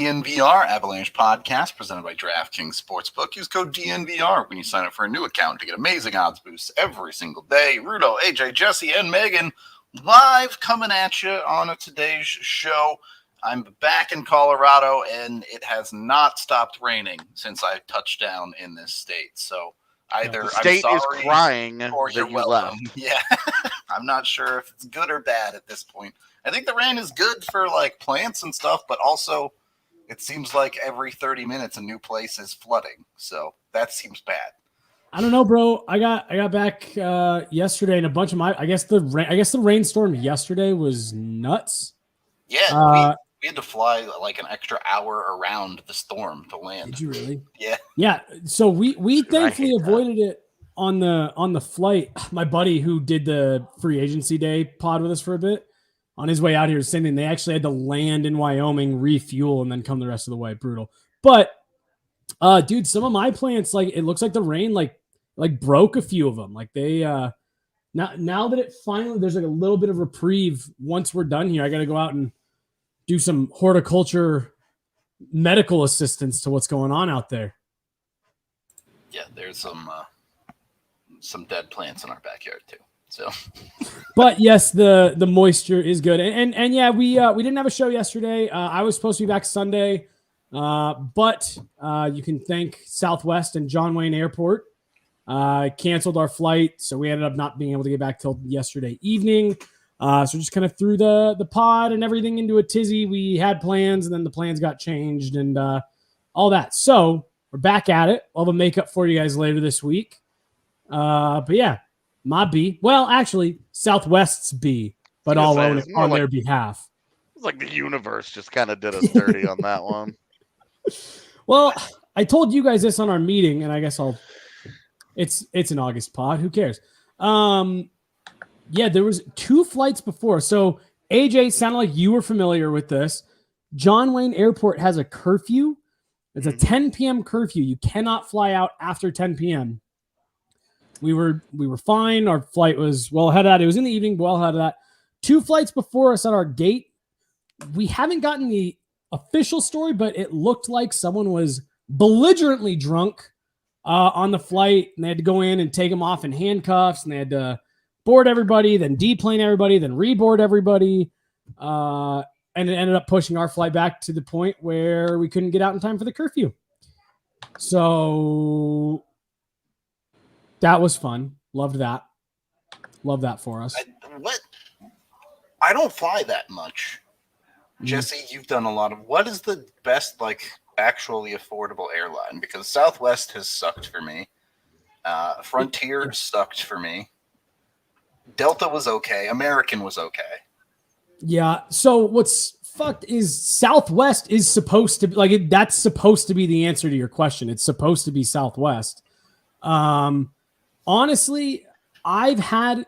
DNVR Avalanche podcast presented by DraftKings Sportsbook. Use code DNVR when you sign up for a new account to get amazing odds boosts every single day. Rudo, AJ, Jesse, and Megan live coming at you on today's show. I'm back in Colorado, and it has not stopped raining since I touched down in this state. So either the state I'm is sorry crying or you're that you welcome. left. Yeah, I'm not sure if it's good or bad at this point. I think the rain is good for like plants and stuff, but also it seems like every 30 minutes a new place is flooding. So that seems bad. I don't know, bro. I got back yesterday, and a bunch of I guess the rainstorm yesterday was nuts. Yeah, we had to fly like an extra hour around the storm to land. Did you really? Yeah. Yeah. So we thankfully avoided it on the flight. My buddy who did the free agency day pod with us for a bit, on his way out here, same thing. They actually had to land in Wyoming, refuel, and then come the rest of the way. Brutal. But dude, some of my plants, like, it looks like the rain like broke a few of them. Like they now that it finally, there's like a little bit of reprieve. Once we're done here, I got to go out and do some horticulture medical assistance to what's going on out there. Yeah, there's some dead plants in our backyard too. So, but yes, the moisture is good, and yeah, we didn't have a show yesterday. I was supposed to be back Sunday, but you can thank Southwest and John Wayne Airport canceled our flight, so we ended up not being able to get back till yesterday evening. So just kind of threw the pod and everything into a tizzy. We had plans, and then the plans got changed and all that. So we're back at it. I'll have a makeup for you guys later this week. But yeah. My B. Well, actually, Southwest's B, but I'll own it on their behalf. It's like the universe just kind of did us dirty on that one. Well, I told you guys this on our meeting, and I guess it's an August pod. Who cares? Yeah, there was 2 flights before. So, AJ, sounded like you were familiar with this. John Wayne Airport has a curfew. It's a 10 p.m. curfew. You cannot fly out after 10 p.m. We were fine. Our flight was well ahead of that. It was in the evening, well ahead of that. 2 flights before us at our gate. We haven't gotten the official story, but it looked like someone was belligerently drunk on the flight, and they had to go in and take them off in handcuffs, and they had to board everybody, then deplane everybody, then reboard everybody. And it ended up pushing our flight back to the point where we couldn't get out in time for the curfew. So that was fun. Loved that. Love that for us. I don't fly that much. Jesse, you've done a lot of. What is the best, like, actually affordable airline? Because Southwest has sucked for me. Frontier sucked for me. Delta was okay. American was okay. Yeah. So what's fucked is Southwest is supposed to be like that's supposed to be the answer to your question. It's supposed to be Southwest. Honestly, I've had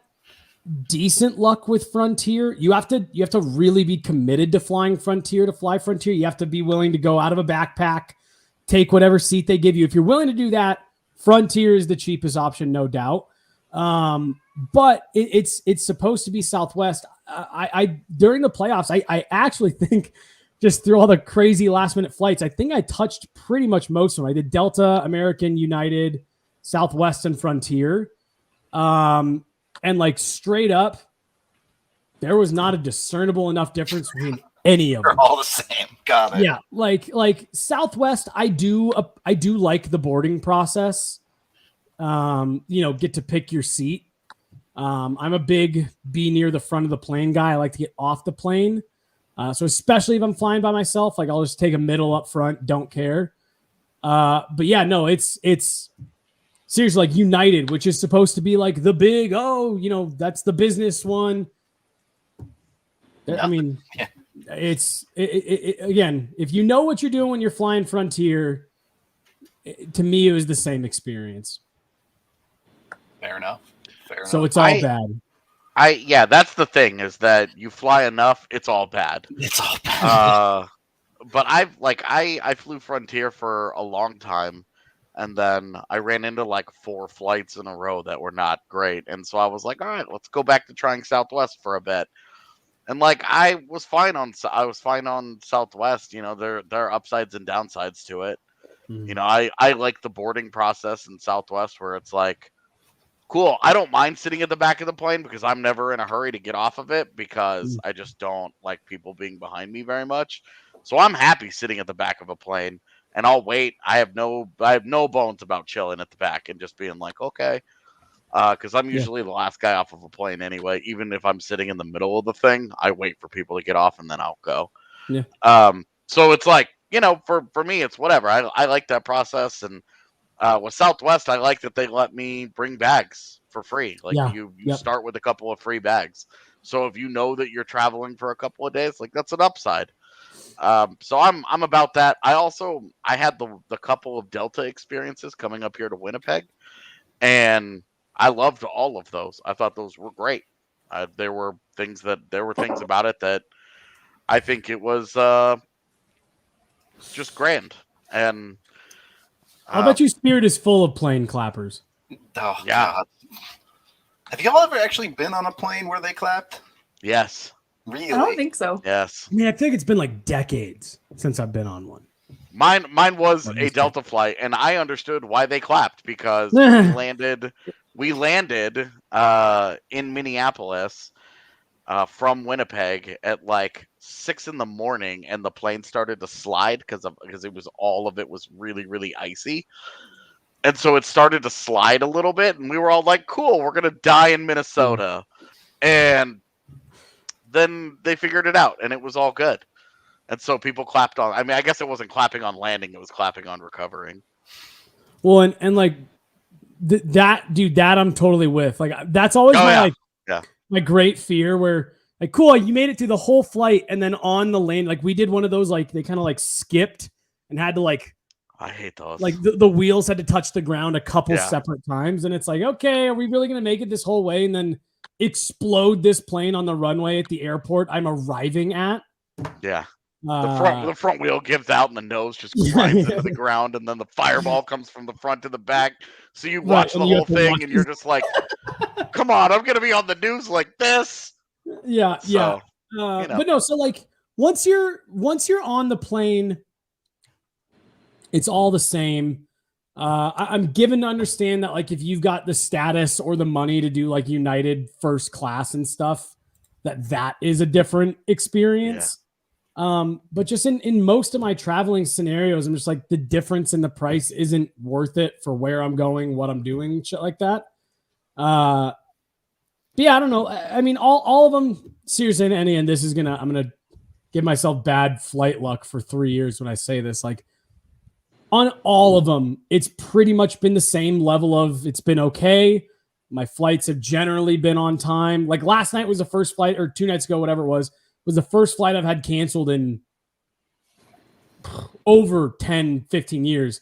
decent luck with Frontier. You have to really be committed to flying Frontier to fly Frontier. You have to be willing to go out of a backpack, take whatever seat they give you. If you're willing to do that, Frontier is the cheapest option, no doubt. But it's supposed to be Southwest. I during the playoffs, I actually think just through all the crazy last minute flights, I think I touched pretty much most of them. I did Delta, American, United, Southwest, and Frontier. And like straight up, there was not a discernible enough difference between any of them. They're all the same. Got it. Yeah, like Southwest, I do like the boarding process. Get to pick your seat. I'm a big be near the front of the plane guy. I like to get off the plane. So especially if I'm flying by myself, like I'll just take a middle up front. Don't care. But yeah, no, it's seriously like United, which is supposed to be like the big, that's the business one. I mean, it's again, if you know what you're doing when you're flying Frontier, to me, it was the same experience. Fair enough. So it's all bad. That's the thing is that you fly enough, it's all bad. It's all bad. But I flew Frontier for a long time, and then I ran into like 4 flights in a row that were not great, and so I was like, all right, let's go back to trying Southwest for a bit. And like I was fine on Southwest. There are upsides and downsides to it. Mhm. I like the boarding process in Southwest where it's like, cool. I don't mind sitting at the back of the plane because I'm never in a hurry to get off of it because I just don't like people being behind me very much. So I'm happy sitting at the back of a plane and I'll wait. I have no bones about chilling at the back and just being like, okay. Because I'm usually the last guy off of a plane anyway. Even if I'm sitting in the middle of the thing, I wait for people to get off and then I'll go. Yeah. So it's like, for me, it's whatever. I like that process. And with Southwest, I like that they let me bring bags for free. Like you start with a couple of free bags. So if you know that you're traveling for a couple of days, like that's an upside. So I'm about that. I had the couple of Delta experiences coming up here to Winnipeg, and I loved all of those. I thought those were great. There were things about it that I think it was just grand. And I'll bet you Spirit is full of plane clappers. Oh, yeah. God. Have y'all ever actually been on a plane where they clapped? Yes. Really? I don't think so. Yes. I mean, I think it's been like decades since I've been on one. Mine was a Delta flight, and I understood why they clapped because we landed in Minneapolis from Winnipeg at like 6 a.m, and the plane started to slide because all of it was really, really icy. And so it started to slide a little bit, and we were all like, cool, we're going to die in Minnesota. And then they figured it out, and it was all good. And so people clapped on. I mean, I guess it wasn't clapping on landing; it was clapping on recovering. Well, and like that, dude, that I'm totally with. Like that's always my great fear. Where like, cool, you made it through the whole flight, and then on the lane, like we did one of those, like they kind of like skipped and had to like. I hate those. Like the wheels had to touch the ground a couple separate times, and it's like, okay, are we really gonna make it this whole way and then explode this plane on the runway at the airport I'm arriving at? Yeah. The front wheel gives out and the nose just grinds into the ground, and then the fireball comes from the front to the back. So you watch the whole thing and you're just like, come on, I'm going to be on the news like this. Yeah. So, But no, so like once you're on the plane, it's all the same. I'm given to understand that like if you've got the status or the money to do like United first class and stuff, that is a different experience. But just in most of my traveling scenarios, I'm just like the difference in the price isn't worth it for where I'm going, what I'm doing, shit like that. But yeah, I don't know. I mean, all of them, seriously, and I'm gonna give myself bad flight luck for 3 years when I say this. Like on all of them, it's pretty much been the same level of it's been okay. My flights have generally been on time. Like last night was the first flight, or 2 nights ago, whatever it was the first flight I've had canceled in over 10, 15 years.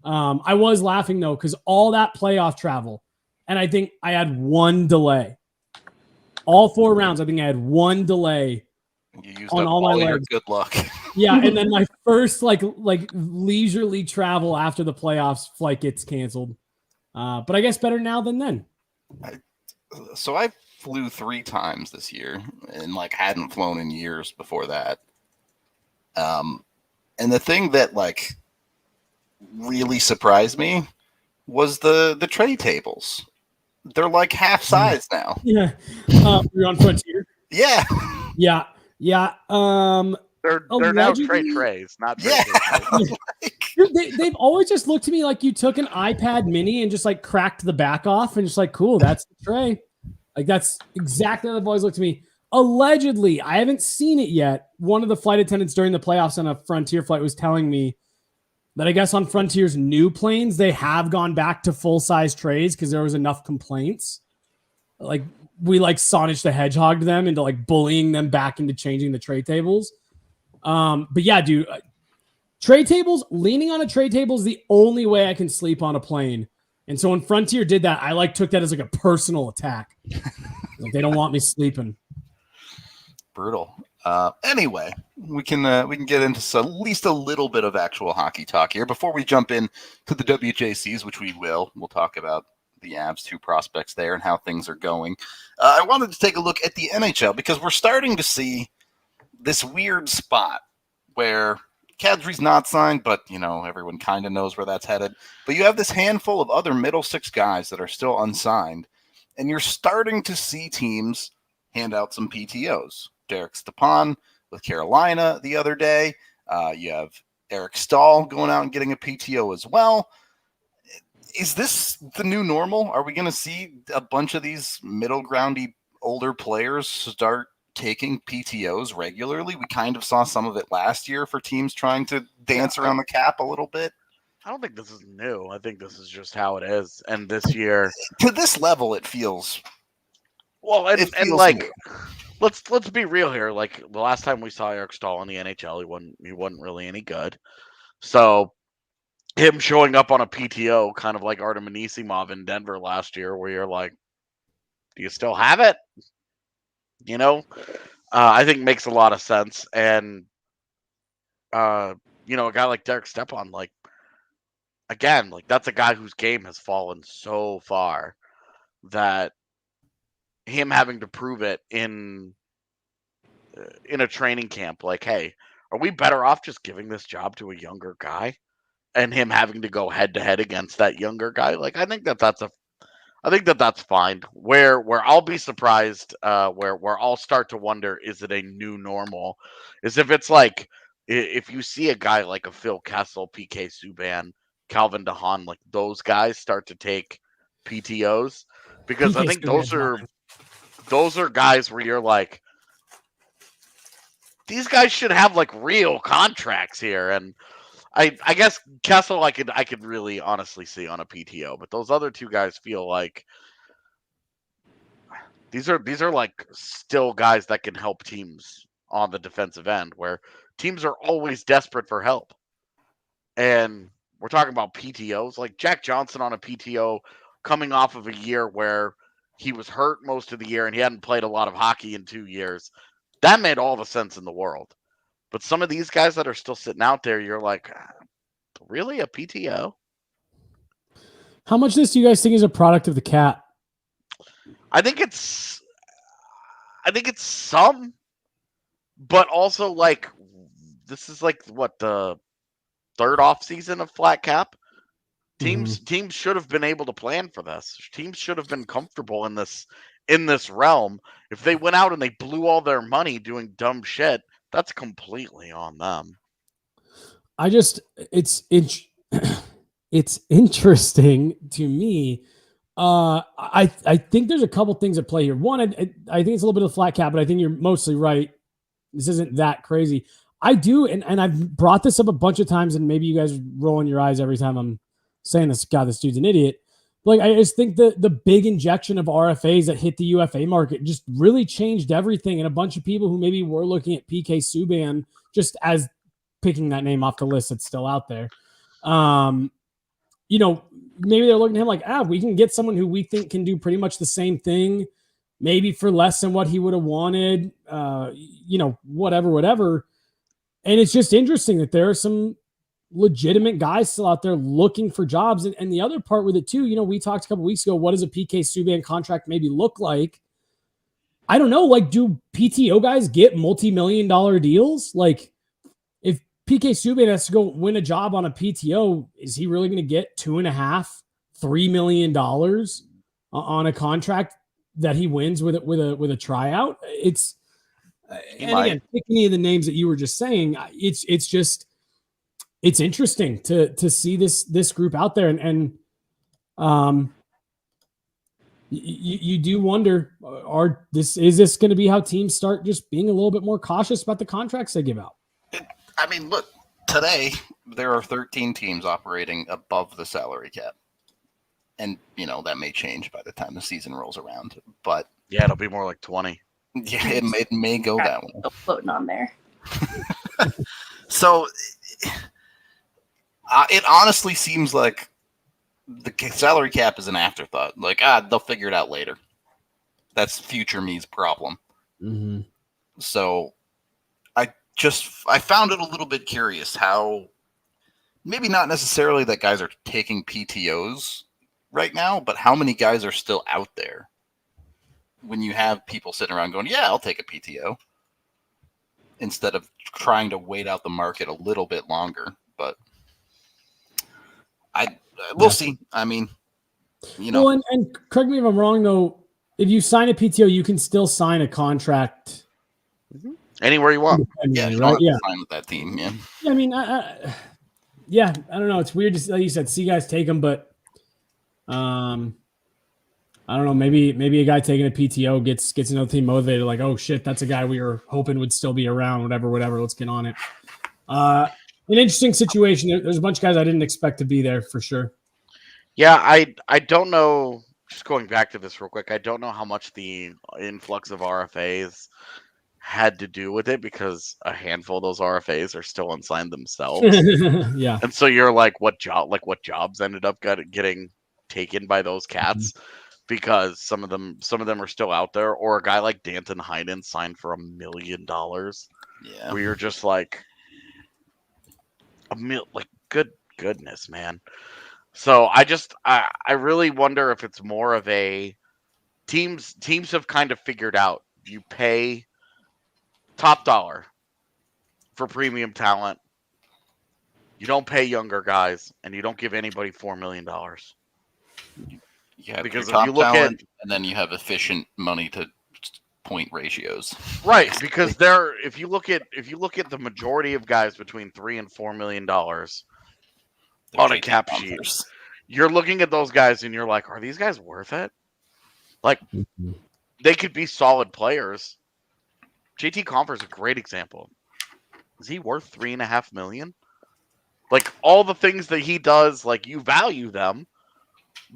I was laughing though, because all that playoff travel, and I think I had one delay. All 4 rounds, I think I had one delay. You used on up all my your legs. good luck. Yeah, and then my first like leisurely travel after the playoffs flight gets canceled. But I guess better now than then. So I flew 3 times this year and like hadn't flown in years before that. And the thing that like really surprised me was the tray tables. They're like half size now. Yeah. You're on Frontier. Yeah. Yeah. Yeah. They're now trays, not tray tables. They've always just looked to me like you took an iPad mini and just like cracked the back off and just like, cool, that's the tray. Like that's exactly how they've always looked to me. Allegedly, I haven't seen it yet. One of the flight attendants during the playoffs on a Frontier flight was telling me that I guess on Frontier's new planes, they have gone back to full-size trays because there was enough complaints. Like we like Sonic the Hedgehog them into like bullying them back into changing the tray tables. But yeah, dude, tray tables, leaning on a tray table is the only way I can sleep on a plane. And so when Frontier did that, I like took that as like a personal attack. Like they don't want me sleeping. Brutal. Anyway, we can get into at least a little bit of actual hockey talk here before we jump in to the WJCs, which we'll talk about the Avs, 2 prospects there, and how things are going. I wanted to take a look at the NHL because we're starting to see this weird spot where Kadri's not signed, but, everyone kind of knows where that's headed. But you have this handful of other middle six guys that are still unsigned, and you're starting to see teams hand out some PTOs. Derek Stepan with Carolina the other day. You have Eric Stahl going out and getting a PTO as well. Is this the new normal? Are we going to see a bunch of these middle groundy older players start taking PTOs regularly? We kind of saw some of it last year for teams trying to dance around the cap a little bit. I don't think this is new. I think this is just how it is. And this year, to this level, it feels well. And new. let's be real here. Like the last time we saw Eric Stahl in the NHL, he wasn't really any good. So him showing up on a PTO, kind of like Artem Anisimov in Denver last year, where you're like, do you still have it? I think makes a lot of sense. And, a guy like Derek Stepan, like, again, like that's a guy whose game has fallen so far that him having to prove it in a training camp, like, hey, are we better off just giving this job to a younger guy and him having to go head to head against that younger guy? Like, I think that's fine. Where I'll be surprised, where I'll start to wonder, is it a new normal? Is if it's like, if you see a guy like a Phil Kessel, PK Subban, Calvin DeHaan, like those guys start to take PTOs, because I think those are guys where you're like, these guys should have like real contracts here. And I guess Kessel I could really honestly see on a PTO, but those other 2 guys feel like these are like still guys that can help teams on the defensive end, where teams are always desperate for help. And we're talking about PTOs, like Jack Johnson on a PTO coming off of a year where he was hurt most of the year and he hadn't played a lot of hockey in 2 years. That made all the sense in the world. But some of these guys that are still sitting out there, you're like, really, a PTO? How much of this do you guys think is a product of the cap? I think it's some, but also like this is like what, the 3rd off season of flat cap. Teams should have been able to plan for this. Teams should have been comfortable in this realm. If they went out and they blew all their money doing dumb shit, that's completely on them. It's interesting to me. I think there's a couple things at play here. One, I think it's a little bit of flat cap, but I think you're mostly right. This isn't that crazy. I do, and I've brought this up a bunch of times, and maybe you guys are rolling your eyes every time I'm saying this. God, this dude's an idiot. Like, I just think the big injection of RFAs that hit the UFA market just really changed everything. And a bunch of people who maybe were looking at PK Subban just as picking that name off the list that's still out there. Maybe they're looking at him like, we can get someone who we think can do pretty much the same thing, maybe for less than what he would have wanted, whatever. And it's just interesting that there are some legitimate guys still out there looking for jobs. And the other part with it too, we talked a couple weeks ago, what does a PK Subban contract maybe look like? I don't know. Like, do PTO guys get multi-million-dollar deals? Like, if PK Subban has to go win a job on a PTO, is he really going to get $2.5-3 million on a contract that he wins with a tryout? Again, pick any of the names that you were just saying. It's interesting to see this group out there, and you do wonder, is this going to be how teams start just being a little bit more cautious about the contracts they give out? I mean, look, today there are 13 teams operating above the salary cap, and that may change by the time the season rolls around. But yeah, it'll be more like 20. Yeah, it may go that way. Floating on there. So it honestly seems like the salary cap is an afterthought. Like, they'll figure it out later. That's future me's problem. Mm-hmm. So I found it a little bit curious how maybe not necessarily that guys are taking PTOs right now, but how many guys are still out there when you have people sitting around going, yeah, I'll take a PTO, instead of trying to wait out the market a little bit longer. But we'll see. I mean, Well, and correct me if I'm wrong, though. If you sign a PTO, you can still sign a contract anywhere you want. Yeah, you right? don't have to sign with that team. Yeah. Yeah, I mean, I don't know. It's weird to, like you said, see guys take them, but I don't know. Maybe a guy taking a PTO gets another team motivated. Like, oh shit, that's a guy we were hoping would still be around. Whatever. Let's get on it. An interesting situation. There's a bunch of guys I didn't expect to be there for sure. Yeah, I don't know. Just going back to this real quick, I don't know how much the influx of RFAs had to do with it, because a handful of those RFAs are still unsigned themselves. Yeah. And so you're like, what jobs ended up getting taken by those cats? Because some of them are still out there, or a guy like Danton Heinen signed for $1 million. Yeah. Where you're just like, goodness, man. So I really wonder if it's more of a teams have kind of figured out, you pay top dollar for premium talent. You don't pay younger guys, and you don't give anybody $4 million. You have because your top if you look talent, at, and then you have efficient money to point ratios. Right, because if you look at the majority of guys between $3 and $4 million on a cap sheet, you're looking at those guys and you're like, are these guys worth it? Like, they could be solid players. JT Compher's a great example. Is he worth $3.5 million? Like, all the things that he does, like, you value them,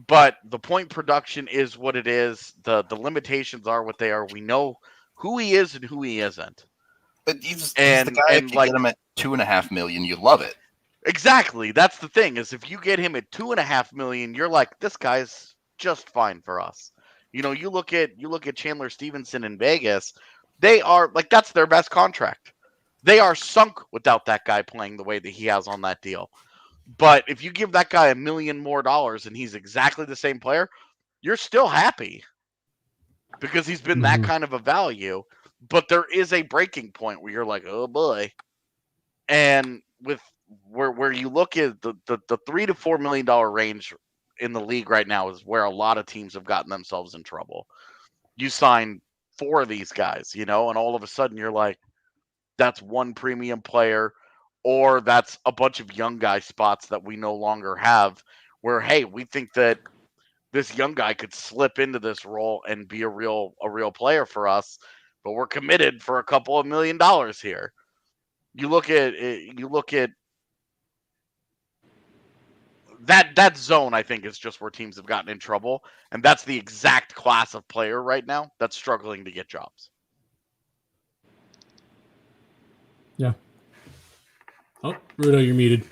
but the point production is what it is. The limitations are what they are. We know who he is and who he isn't. But he's the guy, if you get him at $2.5 million, you love it. Exactly. That's the thing, is if you get him at $2.5 million, you're like, this guy's just fine for us. You look at Chandler Stevenson in Vegas. They are like, that's their best contract. They are sunk without that guy playing the way that he has on that deal. But if you give that guy $1 million more and he's exactly the same player, you're still happy, because he's been that kind of a value. But there is a breaking point where you're like, oh boy. And with where you look at the $3 to $4 million range in the league right now is where a lot of teams have gotten themselves in trouble. You sign 4 of these guys, and all of a sudden you're like, that's one premium player, or that's a bunch of young guy spots that we no longer have, where, hey, we think that this young guy could slip into this role and be a real player for us, but we're committed for a couple of $1 million here. You look at that zone, I think, is just where teams have gotten in trouble, and that's the exact class of player right now that's struggling to get jobs. Yeah. Oh, Rudo, you're muted.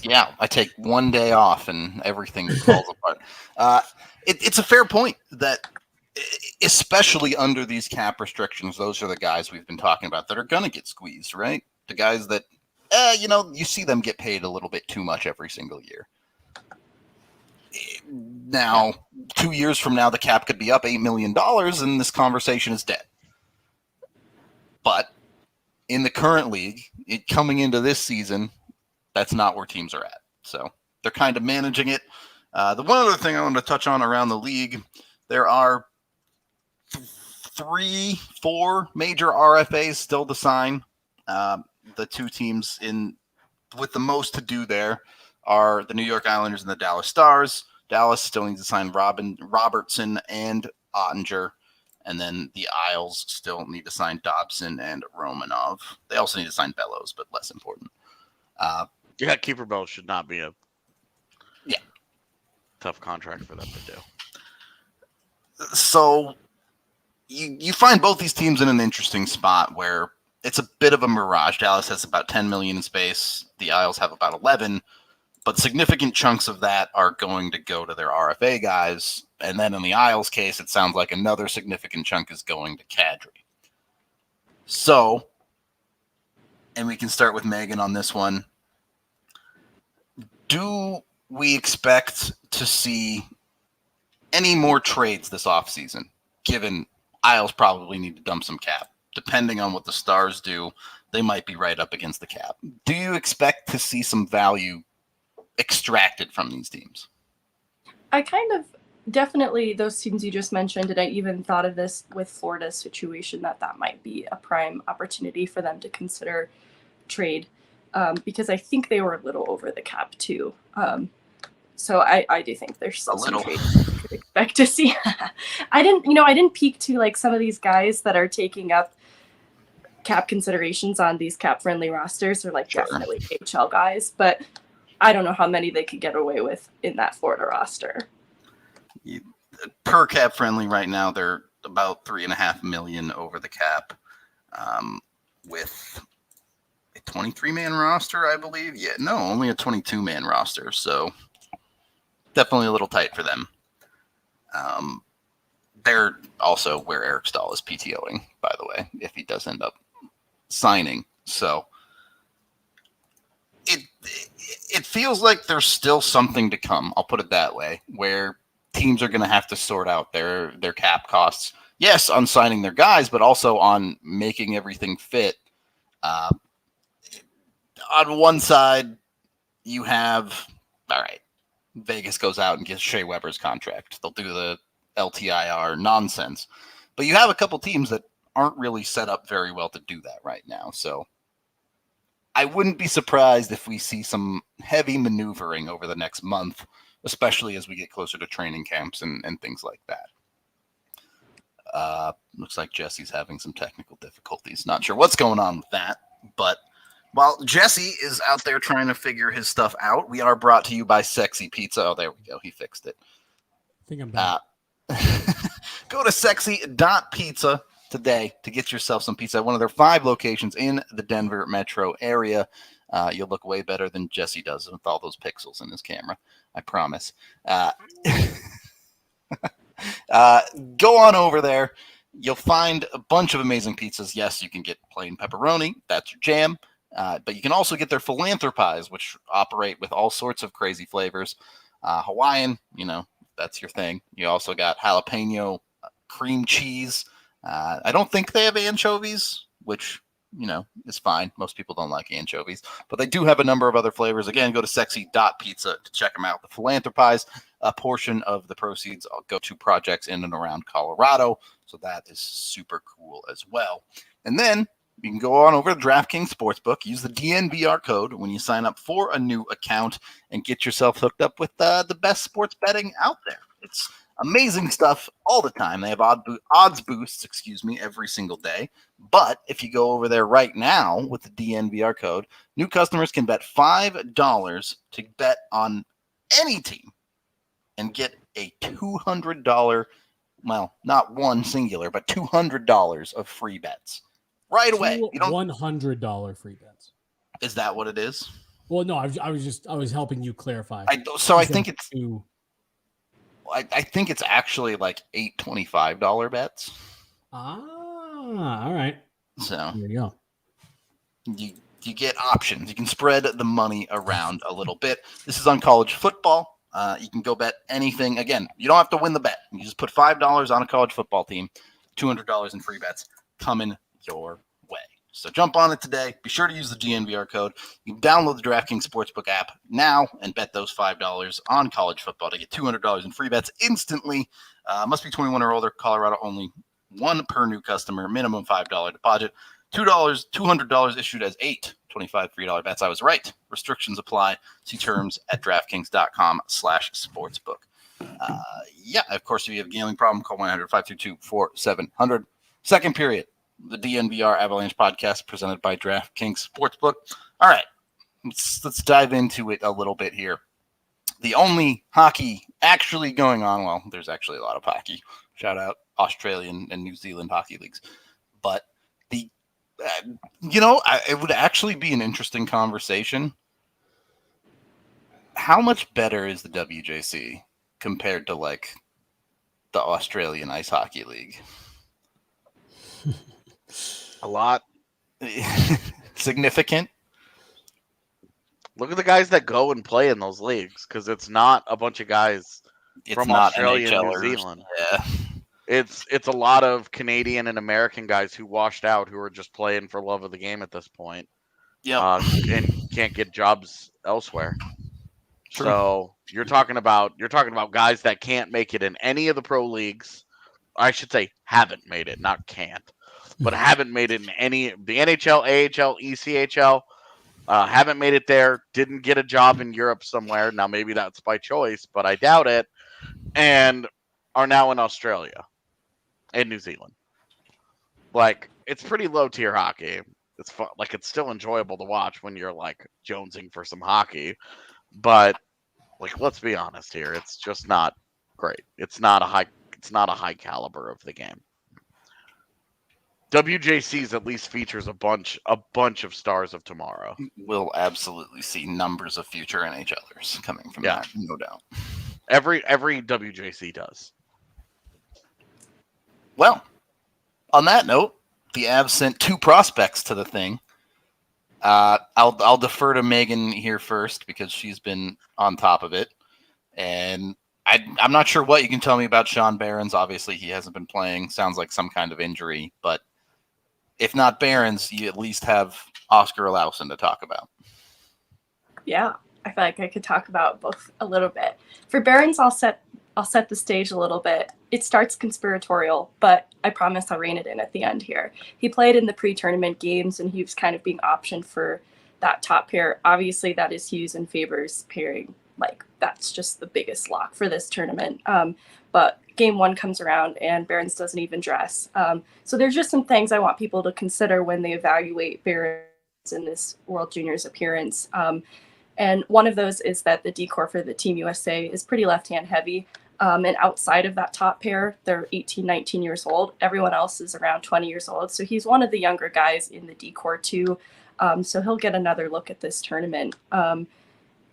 Yeah, I take one day off and everything falls apart. It's a fair point that, especially under these cap restrictions, those are the guys we've been talking about that are going to get squeezed, right? The guys that, you see them get paid a little bit too much every single year. Now, 2 years from now, the cap could be up $8 million, and this conversation is dead. But in the current league, coming into this season, that's not where teams are at. So they're kind of managing it. The one other thing I want to touch on around the league, there are 3-4 major RFAs still to sign. The 2 teams with the most to do there are the New York Islanders and the Dallas Stars. Dallas still needs to sign Robertson and Ottinger. And then the Isles still need to sign Dobson and Romanov. They also need to sign Bellows, but less important. Keeper Bellows should not be a tough contract for them to do. So you find both these teams in an interesting spot where it's a bit of a mirage. Dallas has about $10 million in space. The Isles have about 11, but significant chunks of that are going to go to their RFA guys. And then in the Isles case, it sounds like another significant chunk is going to Kadri. So, and we can start with Megan on this one. Do we expect to see any more trades this offseason, given Isles probably need to dump some cap. Depending on what the Stars do, they might be right up against the cap. Do you expect to see some value extracted from these teams? I kind of definitely those teams you just mentioned, and I even thought of this with Florida's situation that might be a prime opportunity for them to consider trade, because I think they were a little over the cap too. So I do think there's still some trade we could expect to see. I didn't peek to like some of these guys that are taking up cap considerations on these cap friendly rosters, or like definitely AHL guys, but I don't know how many they could get away with in that Florida roster. Per cap friendly right now, they're about $3.5 million over the cap, with a 23-man roster, I believe. Yeah, no, only a 22-man roster. So definitely a little tight for them. They're also where Eric Stahl is PTOing, by the way, if he does end up signing. So it feels like there's still something to come. I'll put it that way, where teams are going to have to sort out their cap costs. Yes, on signing their guys, but also on making everything fit. On one side, you have, all right, Vegas goes out and gets Shea Weber's contract. They'll do the LTIR nonsense. But you have a couple teams that aren't really set up very well to do that right now. So I wouldn't be surprised if we see some heavy maneuvering over the next month, especially as we get closer to training camps and things like that. Looks like Jesse's having some technical difficulties. Not sure what's going on with that, but while Jesse is out there trying to figure his stuff out, we are brought to you by Sexy Pizza. Oh, there we go. He fixed it. I think I'm back. Go to sexy.pizza today to get yourself some pizza at one of their 5 locations in the Denver metro area. You'll look way better than Jesse does with all those pixels in his camera. I promise. Go on over there. You'll find a bunch of amazing pizzas. Yes, you can get plain pepperoni. That's your jam. But you can also get their philanthropies, which operate with all sorts of crazy flavors. Hawaiian, that's your thing. You also got jalapeno cream cheese. I don't think they have anchovies, which, is fine. Most people don't like anchovies. But they do have a number of other flavors. Again, go to sexy.pizza to check them out. The philanthropies, a portion of the proceeds go to projects in and around Colorado. So that is super cool as well. And then you can go on over to DraftKings Sportsbook, use the DNVR code when you sign up for a new account, and get yourself hooked up with the best sports betting out there. It's amazing stuff all the time. They have odds boosts, every single day. But if you go over there right now with the DNVR code, new customers can bet $5 to bet on any team and get a $200, well, not one singular, but $200 of free bets. Right away. You don't $100 free bets. Is that what it is? Well, no, I was helping you clarify. I think it's I think it's actually like $825 bets. All right. So there you go. You get options. You can spread the money around a little bit. This is on college football. You can go bet anything. Again, you don't have to win the bet. You just put $5 on a college football team, $200 in free bets coming your way. So jump on it today. Be sure to use the DNVR code. You can download the DraftKings Sportsbook app now and bet those $5 on college football to get $200 in free bets instantly. Must be 21 or older. Colorado only. 1 per new customer. Minimum $5 deposit. $200 issued as 8 $25 free bets. I was right. Restrictions apply. See terms at DraftKings.com/sportsbook. Of course, if you have a gambling problem, call 1-800-522-4700. Second period. The DNVR Avalanche podcast presented by DraftKings Sportsbook. All right, let's dive into it a little bit here. The only hockey actually going on, well, there's actually a lot of hockey. Shout out Australian and New Zealand hockey leagues. But it would actually be an interesting conversation. How much better is the WJC compared to like the Australian Ice Hockey League? A lot. Significant? Look at the guys that go and play in those leagues, because it's not a bunch of guys It's from not Australia and New NHLers. Zealand. Yeah. It's a lot of Canadian and American guys who washed out, who are just playing for love of the game at this point, Yep. and can't get jobs elsewhere. True. So you're talking about guys that can't make it in any of the pro leagues. I should say haven't made it, not can't, but haven't made it in any the NHL, AHL, ECHL. Haven't made it there. Didn't get a job in Europe somewhere. Now maybe that's by choice, but I doubt it. And are now in Australia and New Zealand. Like, it's pretty low tier hockey. It's fun. Like, it's still enjoyable to watch when you're like jonesing for some hockey, but like, let's be honest here. It's just not great. It's not a high caliber of the game. WJCs at least features a bunch of stars of tomorrow. We'll absolutely see numbers of future NHLers coming from that, no doubt. Every WJC does. Well, on that note, the Avs sent 2 prospects to the thing. I'll defer to Megan here first because she's been on top of it, and I'm not sure what you can tell me about Sean Behrens. Obviously, he hasn't been playing. Sounds like some kind of injury, but if not Behrens, you at least have Oskar Olausson to talk about. Yeah, I feel like I could talk about both a little bit. For Behrens, I'll set the stage a little bit. It starts conspiratorial, but I promise I'll rein it in at the end here. He played in the pre-tournament games, and he was kind of being optioned for that top pair. Obviously, that is Hughes and Favors pairing. Like, that's just the biggest lock for this tournament. But game 1 comes around, and Behrens doesn't even dress. So there's just some things I want people to consider when they evaluate Behrens in this World Juniors appearance. And one of those is that the decor for the Team USA is pretty left-hand heavy. And outside of that top pair, they're 18, 19 years old. Everyone else is around 20 years old. So he's one of the younger guys in the decor too. So he'll get another look at this tournament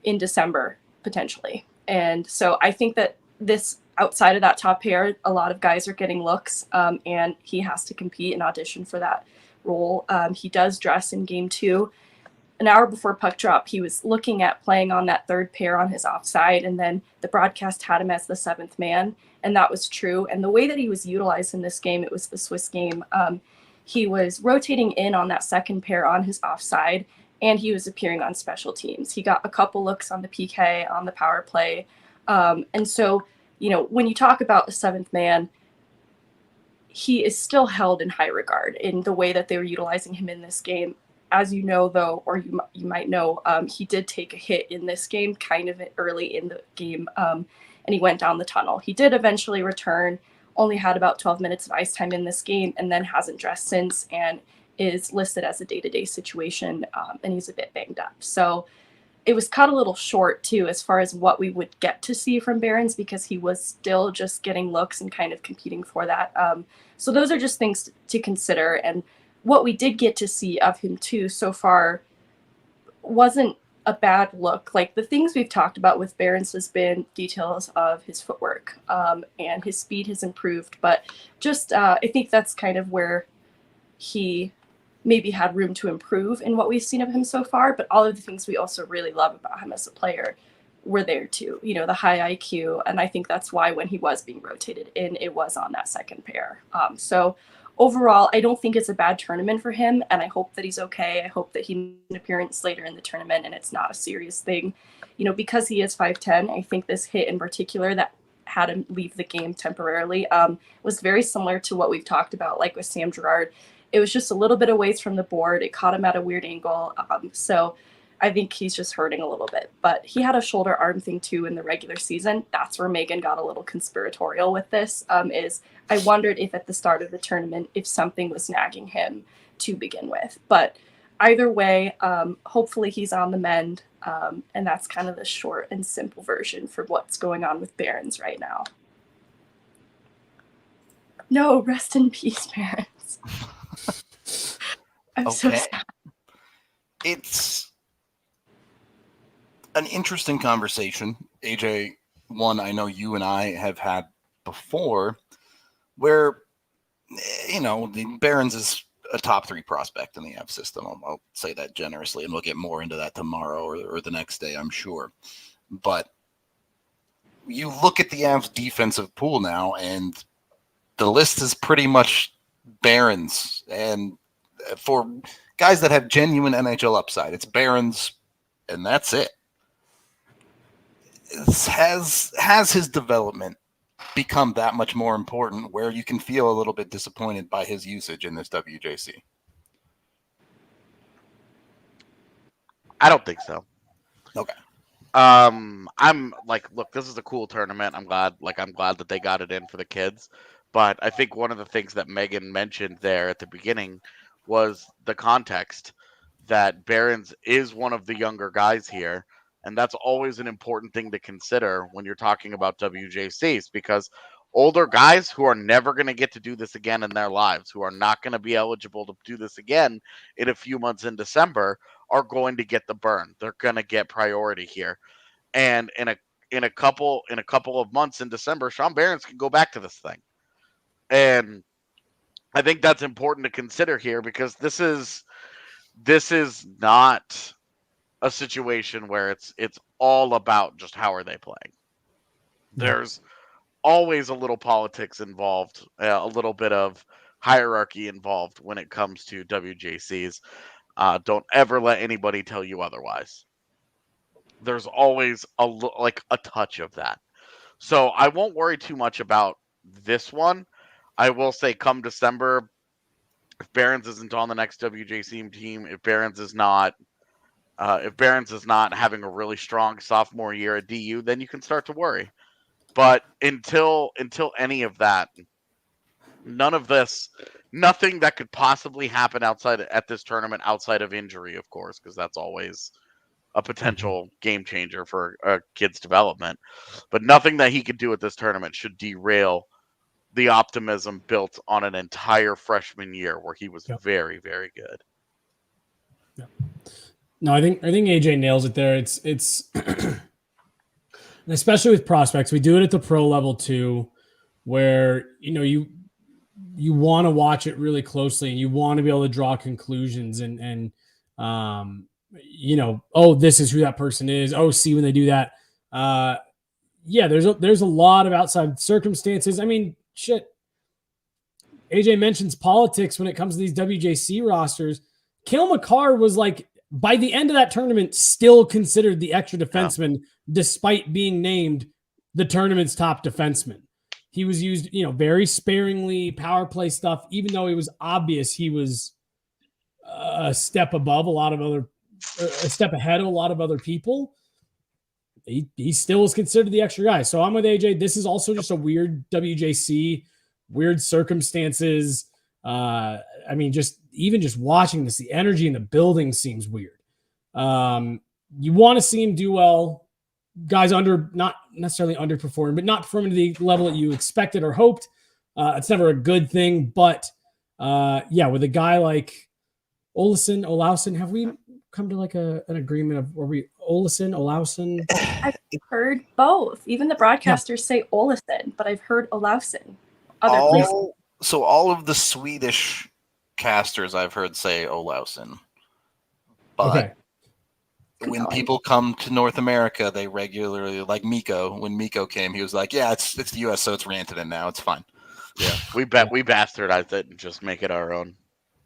in December, potentially. And so I think that this outside of that top pair, a lot of guys are getting looks, and he has to compete and audition for that role. He does dress in game 2. An hour before puck drop, he was looking at playing on that third pair on his offside, and then the broadcast had him as the 7th man, and that was true. And the way that he was utilized in this game, it was the Swiss game. He was rotating in on that second pair on his offside, and he was appearing on special teams. He got a couple looks on the PK, on the power play. And so, when you talk about the 7th man, he is still held in high regard in the way that they were utilizing him in this game. As you know, though, or you might know, he did take a hit in this game kind of early in the game, and he went down the tunnel. He did eventually return, only had about 12 minutes of ice time in this game, and then hasn't dressed since and is listed as a day-to-day situation, and he's a bit banged up. So it was cut a little short, too, as far as what we would get to see from Behrens, because he was still just getting looks and kind of competing for that. So those are just things to consider, and what we did get to see of him too so far wasn't a bad look. Like, the things we've talked about with Behrens has been details of his footwork, and his speed has improved, but just I think that's kind of where he maybe had room to improve in what we've seen of him so far. But all of the things we also really love about him as a player were there too, the high IQ, and I think that's why when he was being rotated in, it was on that second pair. So overall, I don't think it's a bad tournament for him, and I hope that he's okay. I hope that he makes an appearance later in the tournament and it's not a serious thing. Because he is 5'10", I think this hit in particular that had him leave the game temporarily was very similar to what we've talked about, like with Sam Girard. It was just a little bit away from the board. It caught him at a weird angle. So I think he's just hurting a little bit. But he had a shoulder arm thing too in the regular season. That's where Megan got a little conspiratorial with this, is I wondered if at the start of the tournament, if something was nagging him to begin with. But either way, hopefully he's on the mend. And that's kind of the short and simple version for what's going on with Behrens right now. No, rest in peace, Behrens. I'm so sad. It's an interesting conversation, AJ, one I know you and I have had before, where, the Behrens is a top 3 prospect in the Av system. I'll say that generously, and we'll get more into that tomorrow or the next day, I'm sure. But you look at the Avs defensive pool now, and the list is pretty much Behrens. And for guys that have genuine NHL upside, it's Behrens, and that's it. Has his development become that much more important where you can feel a little bit disappointed by his usage in this WJC? I don't think so. Okay. I'm like, look, this is a cool tournament. I'm glad that they got it in for the kids. But I think one of the things that Megan mentioned there at the beginning was the context that Behrens is one of the younger guys here. And that's always an important thing to consider when you're talking about WJCs, because older guys who are never going to get to do this again in their lives, who are not going to be eligible to do this again in a few months in December, are going to get the burn. They're going to get priority here. And in a couple of months in December, Sean Behrens can go back to this thing. And I think that's important to consider here, because this is not a situation where it's all about just how are they playing. There's always a little politics involved, a little bit of hierarchy involved when it comes to WJCs. Don't ever let anybody tell you otherwise. There's always a touch of that. So I won't worry too much about this one. I will say come December, if Behrens isn't on the next WJC team, if Behrens is not having a really strong sophomore year at DU, then you can start to worry. But until any of that, nothing that could possibly happen at this tournament outside of injury, of course, because that's always a potential game changer for a kid's development. But nothing that he could do at this tournament should derail the optimism built on an entire freshman year where he was very, very good. Yeah. No, I think AJ nails it there. It's especially with prospects, we do it at the pro level too, where you want to watch it really closely and you want to be able to draw conclusions and oh, this is who that person is. Oh, see when they do that. There's a lot of outside circumstances. I mean, shit. AJ mentions politics when it comes to these WJC rosters. Cale Makar was by the end of that tournament, still considered the extra defenseman, despite being named the tournament's top defenseman. He was used, very sparingly, power play stuff, even though it was obvious he was a step ahead of a lot of other people. He still was considered the extra guy. So I'm with AJ. This is also just a weird WJC, weird circumstances. Just watching this, the energy in the building seems weird. You want to see him do well. Guys not necessarily underperforming, but not performing to the level that you expected or hoped. It's never a good thing, but with a guy like Olausson, have we come to an agreement of Olausson? I've heard both. Even the broadcasters say Olausson, but I've heard Olausson. So all of the Swedish casters I've heard say Olausson. But when people come to North America, they regularly, like Mikko, when Mikko came, he was like, yeah, it's the US, so it's Rantanen now. It's fine. Yeah, we bastardized it and just make it our own.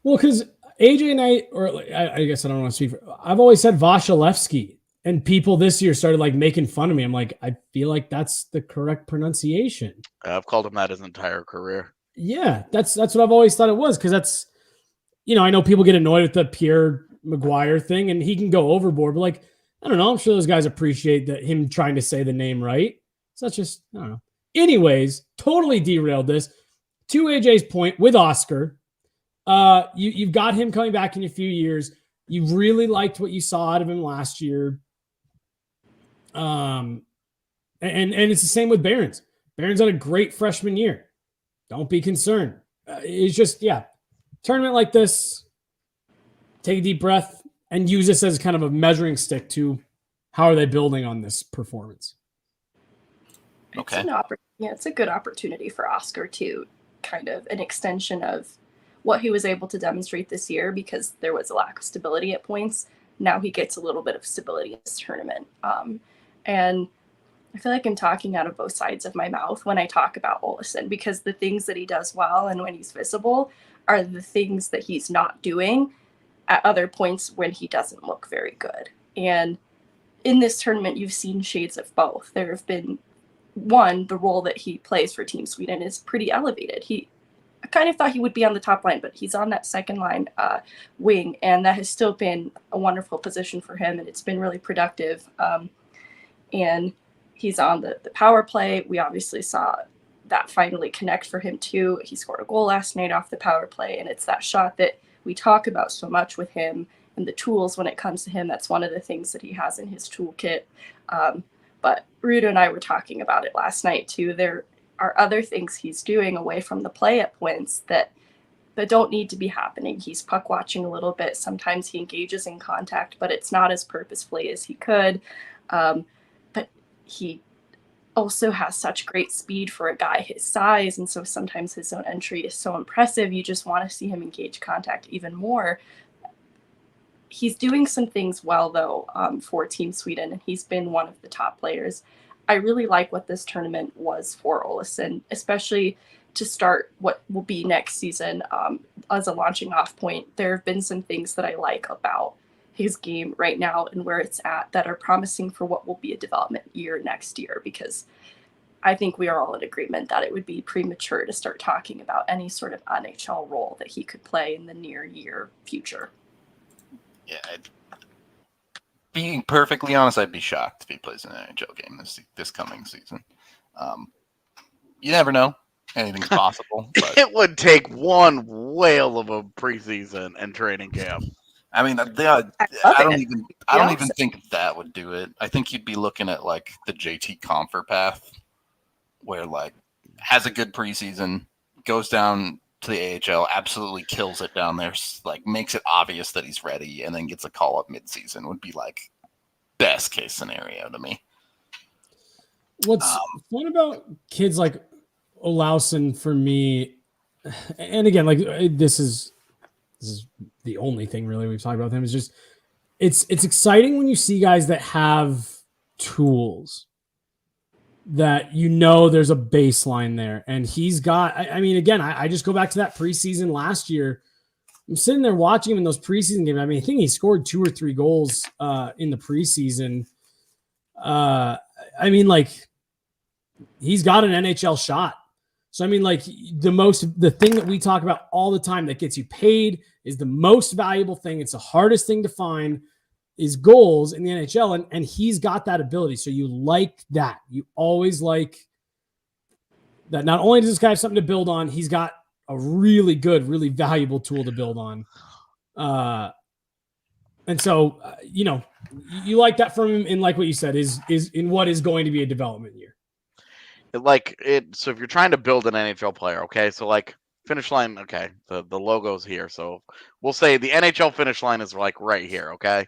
Well, because AJ and I guess I don't want to speak for, I've always said Vasilevsky, and people this year started making fun of me. I'm like, I feel like that's the correct pronunciation. I've called him that his entire career. Yeah, that's what I've always thought it was, because that's, I know people get annoyed with the Pierre Maguire thing, and he can go overboard, but I don't know. I'm sure those guys appreciate him trying to say the name right. So that's just, I don't know. Anyways, totally derailed this. To AJ's point with Oskar, you've got him coming back in a few years. You really liked what you saw out of him last year. And it's the same with Behrens. Behrens had a great freshman year. Don't be concerned. It's just, tournament like this, take a deep breath and use this as kind of a measuring stick to how are they building on this performance. Okay. It's a good opportunity for Oskar to kind of an extension of what he was able to demonstrate this year, because there was a lack of stability at points. Now he gets a little bit of stability in this tournament. And I feel like I'm talking out of both sides of my mouth when I talk about Olausson, because the things that he does well and when he's visible are the things that he's not doing at other points when he doesn't look very good. And in this tournament, you've seen shades of both. There have been, one, the role that he plays for Team Sweden is pretty elevated. I kind of thought he would be on the top line, but he's on that second line wing, and that has still been a wonderful position for him, and it's been really productive. And he's on the power play. We obviously saw that finally connect for him too. He scored a goal last night off the power play, and it's that shot that we talk about so much with him and the tools when it comes to him. That's one of the things that he has in his toolkit. But Rudo and I were talking about it last night too. There are other things he's doing away from the play at points that don't need to be happening. He's puck watching a little bit. Sometimes he engages in contact, but it's not as purposefully as he could. But he also has such great speed for a guy his size, and so sometimes his zone entry is so impressive. You just want to see him engage contact even more. He's doing some things well, though, for Team Sweden, and he's been one of the top players. I really like what this tournament was for Olausson, especially to start what will be next season as a launching off point. There have been some things that I like about his game right now and where it's at that are promising for what will be a development year next year, because I think we are all in agreement that it would be premature to start talking about any sort of NHL role that he could play in the near year future. Yeah, being perfectly honest, I'd be shocked if he plays an NHL game this coming season. You never know. Anything's possible. But It would take one whale of a preseason and training camp. I mean, I don't even think that would do it. I think you'd be looking at like the JT Comfer path, where like has a good preseason, goes down to the AHL, absolutely kills it down there, like makes it obvious that he's ready, and then gets a call up midseason. Would be like best case scenario to me. What's fun about kids like Olausson for me, and again, like this is the only thing really we've talked about with him, is just it's exciting when you see guys that have tools that there's a baseline there, and he's got. I mean, again, I just go back to that preseason last year. I'm sitting there watching him in those preseason games. I mean, I think he scored 2 or 3 goals in the preseason. I mean, like he's got an NHL shot. So, I mean, like the thing that we talk about all the time that gets you paid is the most valuable thing. It's the hardest thing to find is goals in the NHL. And he's got that ability. So you like that. You always like that. Not only does this guy have something to build on, he's got a really good, really valuable tool to build on. And so, you like that from him, in like what you said is in what is going to be a development year. So if you're trying to build an NHL player, okay, so like finish line, okay, the logo's here. So we'll say the NHL finish line is like right here, okay?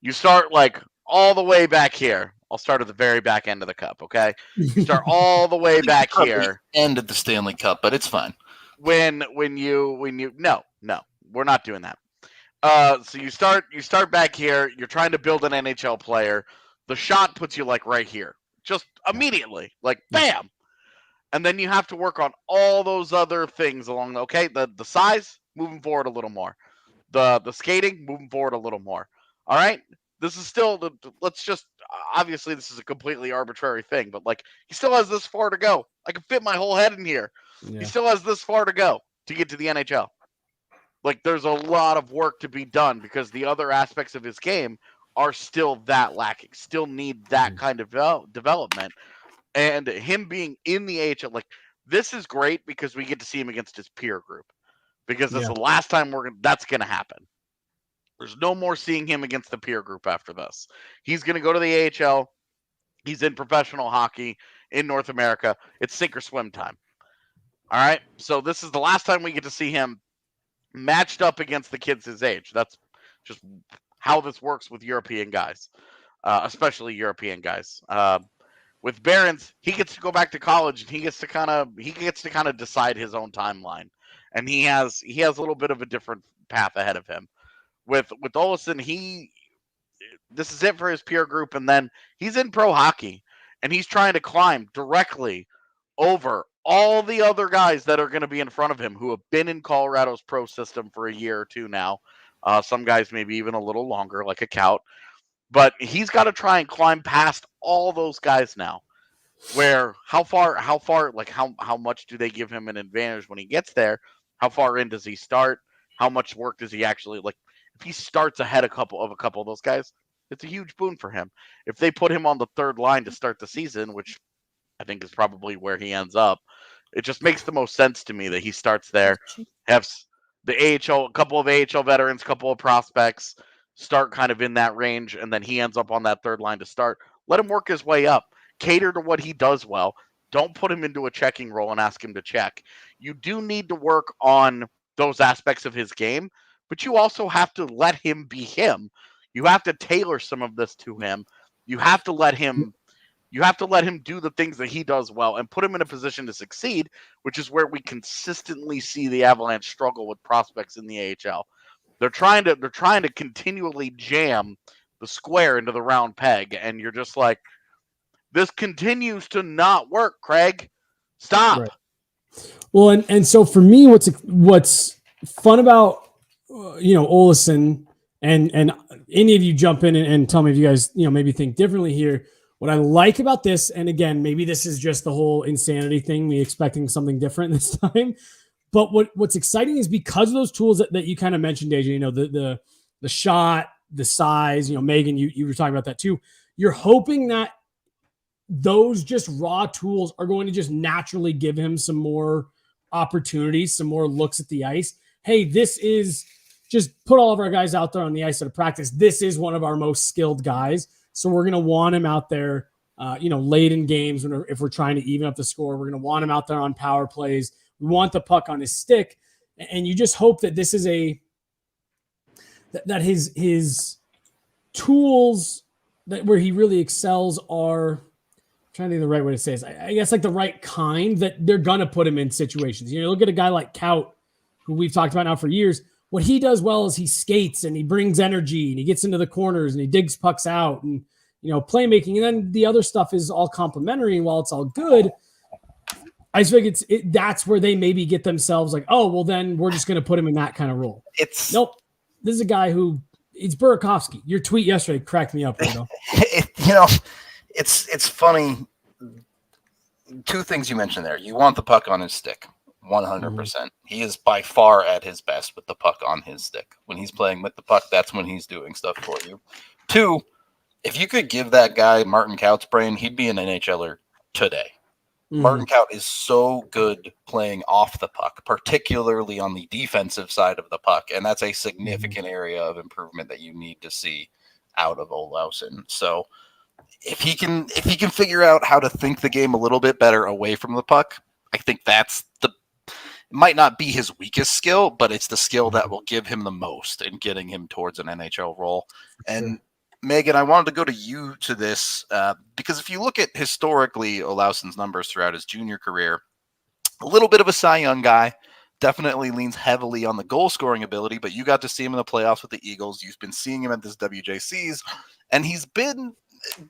You start like all the way back here. I'll start at the very back end of the cup, okay? You start all the way back here. End of the Stanley Cup, but it's fine. No, we're not doing that. So you start back here. You're trying to build an NHL player. The shot puts you like right here. Just immediately, like bam. And then you have to work on all those other things along the size, moving forward a little more. The skating, moving forward a little more. All right? This is still obviously this is a completely arbitrary thing, but like he still has this far to go. I can fit my whole head in here. Yeah. He still has this far to go to get to the NHL. Like there's a lot of work to be done because the other aspects of his game are still that lacking, still need that kind of development. And him being in the AHL, like this is great because we get to see him against his peer group, because that's the last time that's going to happen. There's no more seeing him against the peer group after this. He's going to go to the AHL. He's in professional hockey in North America. It's sink or swim time. All right. So this is the last time we get to see him matched up against the kids his age. That's just how this works with European guys, especially European guys. With Behrens, he gets to go back to college and he gets to kind of decide his own timeline and he has a little bit of a different path ahead of him. With Olausson, this is it for his peer group, and then he's in pro hockey, and he's trying to climb directly over all the other guys that are going to be in front of him who have been in Colorado's pro system for a year or two now. Some guys maybe even a little longer, like a Kaut. But he's got to try and climb past all those guys now. Where how much do they give him an advantage when he gets there? How far in does he start? How much work does he actually like? If he starts ahead a couple of those guys, it's a huge boon for him. If they put him on the third line to start the season, which I think is probably where he ends up, it just makes the most sense to me that he starts there, have the AHL, a couple of AHL veterans, couple of prospects start kind of in that range, and then he ends up on that third line to start. Let him work his way up. Cater to what he does well. Don't put him into a checking role and ask him to check. You do need to work on those aspects of his game, but you also have to let him be him. You have to tailor some of this to him. You have to let him do the things that he does well and put him in a position to succeed, which is where we consistently see the Avalanche struggle with prospects in the AHL. They're trying to continually jam the square into the round peg, and you're just like, this continues to not work, Craig. Stop. Right. Well, and so for me, what's fun about Olausson, and any of you jump in and tell me if you guys maybe think differently here. What I like about this, and again, maybe this is just the whole insanity thing, me expecting something different this time. But what's exciting is because of those tools that you kind of mentioned, AJ, the shot, the size, Megan, you were talking about that too. You're hoping that those just raw tools are going to just naturally give him some more opportunities, some more looks at the ice. Hey, this is just put all of our guys out there on the ice at a practice. This is one of our most skilled guys. So we're going to want him out there, late in games if we're trying to even up the score. We're going to want him out there on power plays. We want the puck on his stick. And you just hope that this is that his tools where he really excels are, I'm trying to think of the right way to say this, I guess like the right kind, that they're going to put him in situations. Look at a guy like Kaut, who we've talked about now for years. What he does well is he skates and he brings energy and he gets into the corners and he digs pucks out and, playmaking. And then the other stuff is all complimentary. And while it's all good, I just think that's where they maybe get themselves like, oh, well, then we're just going to put him in that kind of role. Nope. This is a guy who, it's Burakovsky. Your tweet yesterday cracked me up. It's funny. Two things you mentioned there. You want the puck on his stick. 100%. He is by far at his best with the puck on his stick. When he's playing with the puck, that's when he's doing stuff for you. Two, if you could give that guy Martin Kaut's brain, he'd be an NHLer today. Mm-hmm. Martin Kaut is so good playing off the puck, particularly on the defensive side of the puck, and that's a significant area of improvement that you need to see out of Olausson. So if he can figure out how to think the game a little bit better away from the puck, I think that's it might not be his weakest skill, but it's the skill that will give him the most in getting him towards an NHL role. And Megan, I wanted to go to you to this because if you look at historically Olausson's numbers throughout his junior career, a little bit of a Cy Young guy, definitely leans heavily on the goal scoring ability, but you got to see him in the playoffs with the Eagles. You've been seeing him at this WJCs, and he's been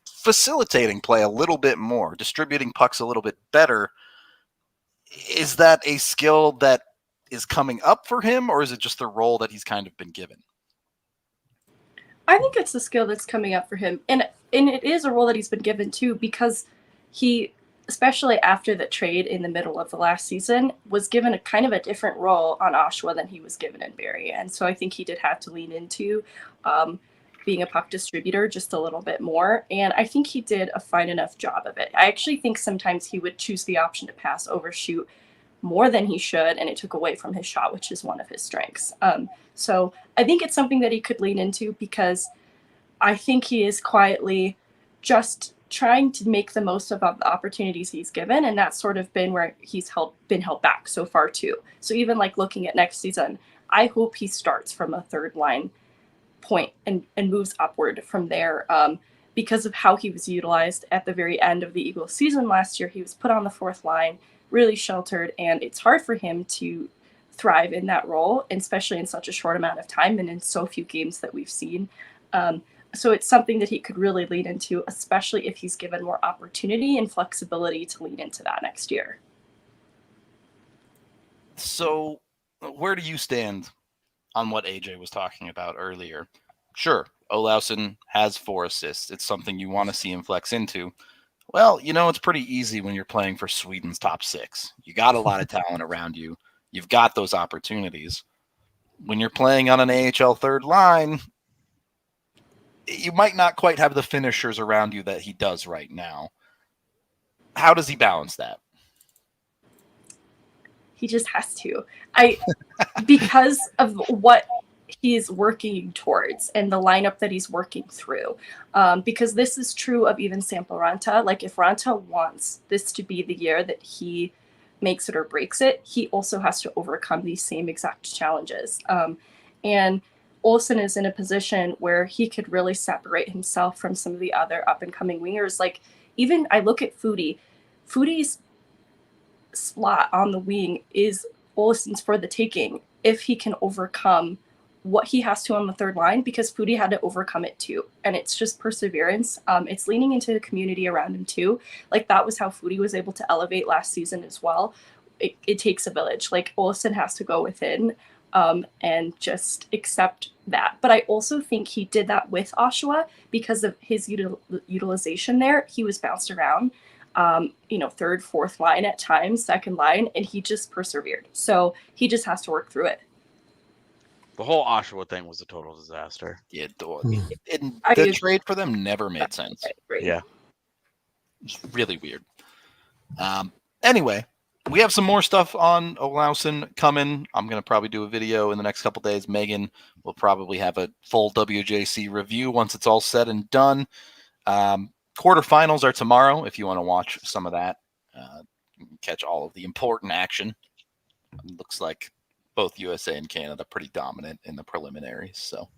facilitating play a little bit more, distributing pucks a little bit better. Is that a skill that is coming up for him, or is it just the role that he's kind of been given? I think it's the skill that's coming up for him. And it is a role that he's been given too, because he, especially after the trade in the middle of the last season, was given a kind of a different role on Oshawa than he was given in Barrie. And so I think he did have to lean into being a puck distributor just a little bit more. And I think he did a fine enough job of it. I actually think sometimes he would choose the option to pass overshoot more than he should, and it took away from his shot, which is one of his strengths. So I think it's something that he could lean into, because I think he is quietly just trying to make the most of the opportunities he's given, and that's sort of been where he's been held back so far too. So even like looking at next season, I hope he starts from a third line point and moves upward from there, because of how he was utilized at the very end of the Eagles season last year. He was put on the fourth line, really sheltered, and it's hard for him to thrive in that role, especially in such a short amount of time and in so few games that we've seen. So it's something that he could really lean into, especially if he's given more opportunity and flexibility to lean into that next year. So where do you stand on what AJ was talking about earlier? Sure, Olausson has 4 assists. It's something you want to see him flex into. Well, it's pretty easy when you're playing for Sweden's top 6. You got a lot of talent around you. You've got those opportunities. When you're playing on an AHL third line, you might not quite have the finishers around you that he does right now. How does he balance that? He just has to. Because of what he's working towards and the lineup that he's working through. Because this is true of even Sampo Ranta. Like, if Ranta wants this to be the year that he makes it or breaks it, he also has to overcome these same exact challenges. And Olsson is in a position where he could really separate himself from some of the other up-and-coming wingers. Like, even I look at Foodie. Foodie's slot on the wing is Olsson's for the taking if he can overcome what he has to on the third line, because Foodie had to overcome it too. And it's just perseverance. It's leaning into the community around him too. Like, that was how Foodie was able to elevate last season as well. It takes a village. Like, Olsson has to go within and just accept that. But I also think he did that with Oshawa because of his utilization there. He was bounced around, third, fourth line at times, second line, and he just persevered. So he just has to work through it. The whole Oshawa thing was a total disaster. Yeah, the trade for them never made sense. Yeah. It's really weird. Anyway, we have some more stuff on Olausson coming. I'm going to probably do a video in the next couple days. Megan will probably have a full WJC review once it's all said and done. Quarterfinals are tomorrow if you want to watch some of that. Catch all of the important action. It looks like both USA and Canada pretty dominant in the preliminaries, so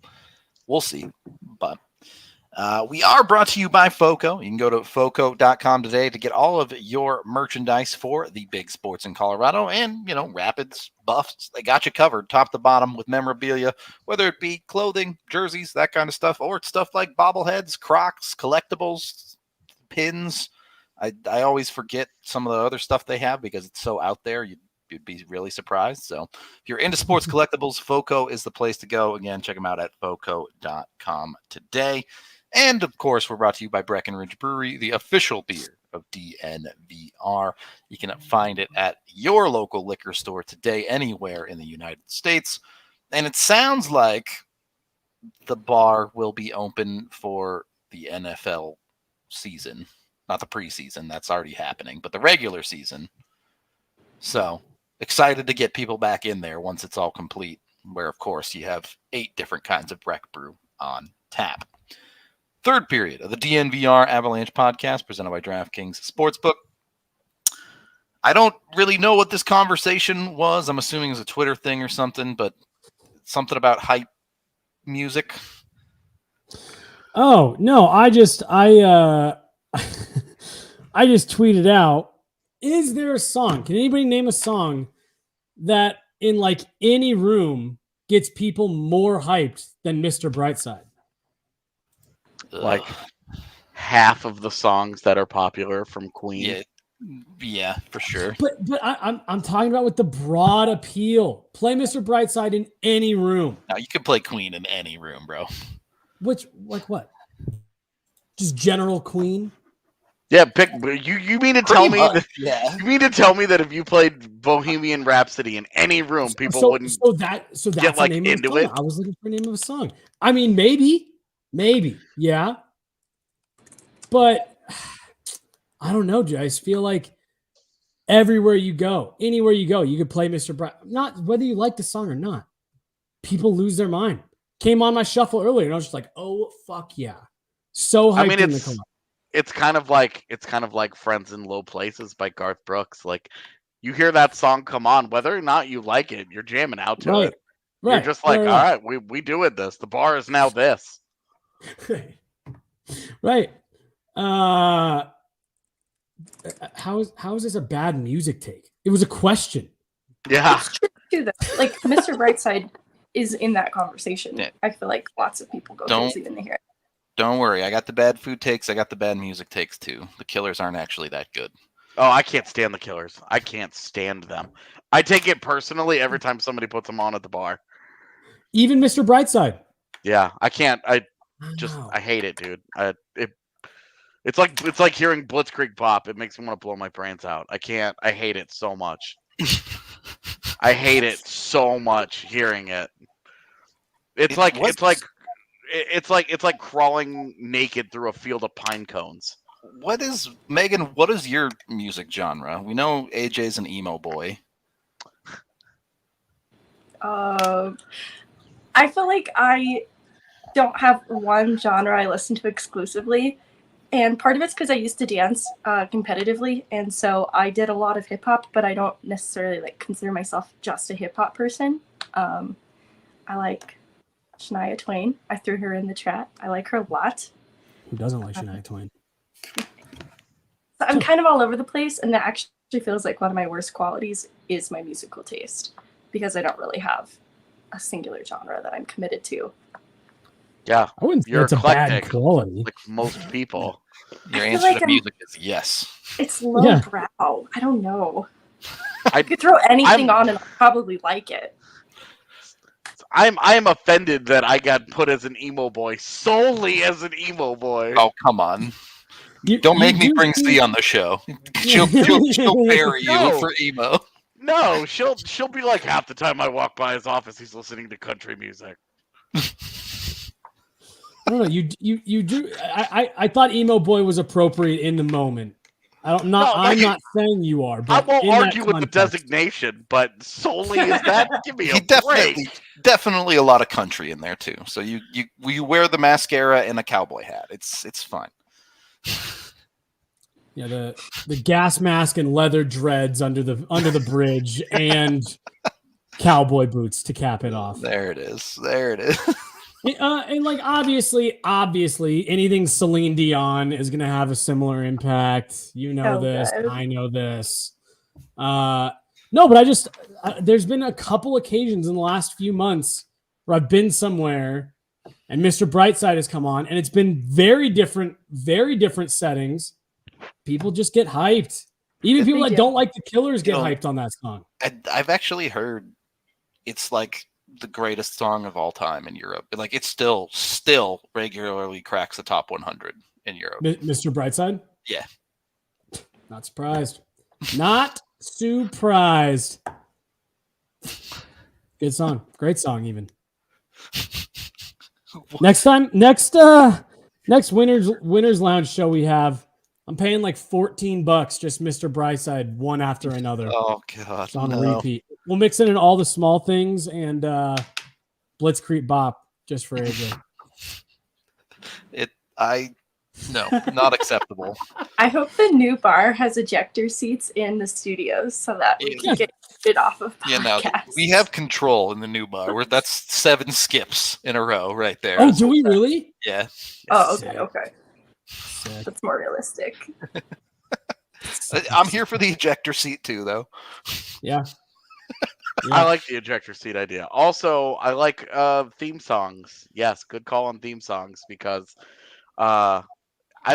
we'll see. But we are brought to you by FOCO. You can go to FOCO.com today to get all of your merchandise for the big sports in Colorado and, Rapids, Buffs. They got you covered top to bottom with memorabilia, whether it be clothing, jerseys, that kind of stuff, or it's stuff like bobbleheads, Crocs, collectibles, pins. I always forget some of the other stuff they have because it's so out there. You'd be really surprised. So if you're into sports collectibles, FOCO is the place to go. Again, check them out at FOCO.com today. And, of course, we're brought to you by Breckenridge Brewery, the official beer of DNVR. You can find it at your local liquor store today, anywhere in the United States. And it sounds like the bar will be open for the NFL season. Not the preseason. That's already happening. But the regular season. So excited to get people back in there once it's all complete, where, of course, you have 8 different kinds of Breck Brew on tap. Third period of the DNVR Avalanche podcast presented by DraftKings Sportsbook. I don't really know what this conversation was. I'm assuming it's a Twitter thing or something, but something about hype music. Oh, no, I just tweeted out, is there a song? Can anybody name a song that in like any room gets people more hyped than Mr. Brightside? Like half of the songs that are popular from Queen. Yeah, for sure. But I'm talking about with the broad appeal. Play Mr. Brightside in any room. Now you can play Queen in any room, bro. Like what? Just general Queen? Yeah, pick. You mean to tell me that? Yeah. You mean to tell me that if you played Bohemian Rhapsody in any room, people wouldn't that's get like the name into of the song. it? I was looking for the name of a song. I mean, maybe, yeah. But I don't know, Jay. I just feel like everywhere you go, anywhere you go, you could play Mr. Bright. Not whether you like the song or not. People lose their mind. Came on my shuffle earlier, and I was just like, "Oh fuck yeah!" So hyped in the club. It's kind of like Friends in Low Places by Garth Brooks. Like, you hear that song come on, whether or not you like it, you're jamming out to it. Right. You're just like, all right, we doing this. The bar is now this. Right. How is this a bad music take? It was a question. Yeah. too, though. Like Mr. Brightside is in that conversation. Yeah. I feel like lots of people go crazy when they hear it. Don't worry, I got the bad food takes. I got the bad music takes too. The Killers aren't actually that good. Oh, I can't stand the Killers. I can't stand them. I take it personally every time somebody puts them on at the bar. Even Mr. Brightside. Yeah, I can't. I Wow. hate it, dude. It's like hearing Blitzkrieg pop. It makes me want to blow my brains out. I can't. I hate it so much. I hate it so much hearing it. It's like crawling naked through a field of pine cones. What is Megan? What is your music genre? We know AJ's an emo boy. I feel like I don't have one genre I listen to exclusively, and part of it's because I used to dance competitively, and so I did a lot of hip hop, but I don't necessarily like consider myself just a hip hop person. I like Shania Twain. I threw her in the chat. I like her a lot. Who doesn't like Shania Twain? So I'm kind of all over the place, and that actually feels like one of my worst qualities is my musical taste, because I don't really have a singular genre that I'm committed to. Yeah, I wouldn't say you're it's a bad eclectic, quality. like most people. Your I feel answer like to music is yes. It's lowbrow. I don't know. I You could throw anything on and I'll probably like it. I'm offended that I got put as an emo boy solely as an emo boy. Oh, come on. Don't make me bring Z on the show. She'll bury you No. for emo. No, she'll be like, half the time I walk by his office, he's listening to country music. I don't know. You do. I thought emo boy was appropriate in the moment. I'm not saying you are. But I won't in that argue with the context. designation, but solely is that? Give me a He break. definitely a lot of country in there too. So you wear the mascara and a cowboy hat. It's fine. Yeah, the gas mask and leather dreads under the bridge and cowboy boots to cap it off. There it is. And like obviously, anything Celine Dion is going to have a similar impact. You know this, good. I know this. No, but there's been a couple occasions in the last few months where I've been somewhere and Mr. Brightside has come on, and it's been very different settings. People just get hyped. Even people that don't like the Killers get hyped on that song. I've actually heard it's like the greatest song of all time in Europe. Like it's still regularly cracks the top 100 in Europe. Mr. Brightside? Yeah. Not surprised. Not surprised. Good song. Great song even. Next Winners Lounge show we have, I'm paying like $14 just Mr. Brightside one after another. Oh god. It's on repeat. We'll mix in all the small things and Blitzkrieg Bop just for AJ. No, not acceptable. I hope the new bar has ejector seats in the studios so that we can get it off of podcasts. Yeah, no, we have control in the new bar. That's 7 skips in a row right there. Oh, do we really? Yeah. Oh, okay. Sick. That's more realistic. I'm here for the ejector seat too, though. Yeah. I like the ejector seat idea. Also, I like theme songs. Yes, good call on theme songs because I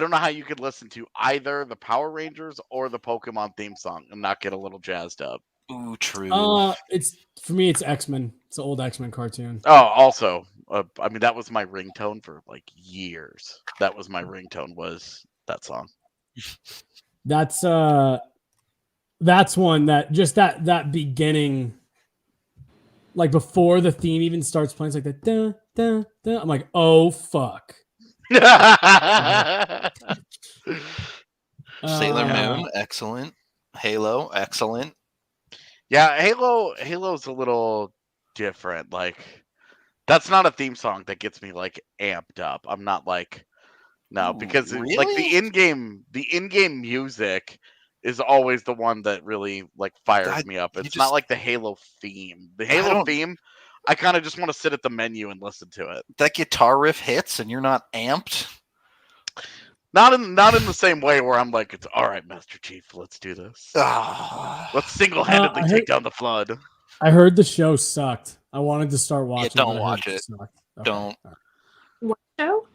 don't know how you could listen to either the Power Rangers or the Pokemon theme song and not get a little jazzed up. Ooh, true. It's for me. It's X-Men. It's an old X-Men cartoon. Oh, also, I mean that was my ringtone for like years. That was my ringtone. Was that song? That's one that just that beginning, like before the theme even starts playing, it's like that. Dun, dun, dun. I'm like, oh fuck. Sailor Moon, excellent. Halo, excellent. Yeah, Halo's a little different. Like, that's not a theme song that gets me like amped up. I'm not like, no, because really? like the in-game music is always the one that really like fires me up. It's not like the Halo theme. The Halo theme, I kind of just want to sit at the menu and listen to it. That guitar riff hits and you're not amped. Not in the same way where I'm like, it's all right, Master Chief, let's do this. Ah. Let's single-handedly take down the Flood. I heard the show sucked. I wanted to start watching. Yeah, don't but I heard watch it. sucked. Okay. Don't. What show?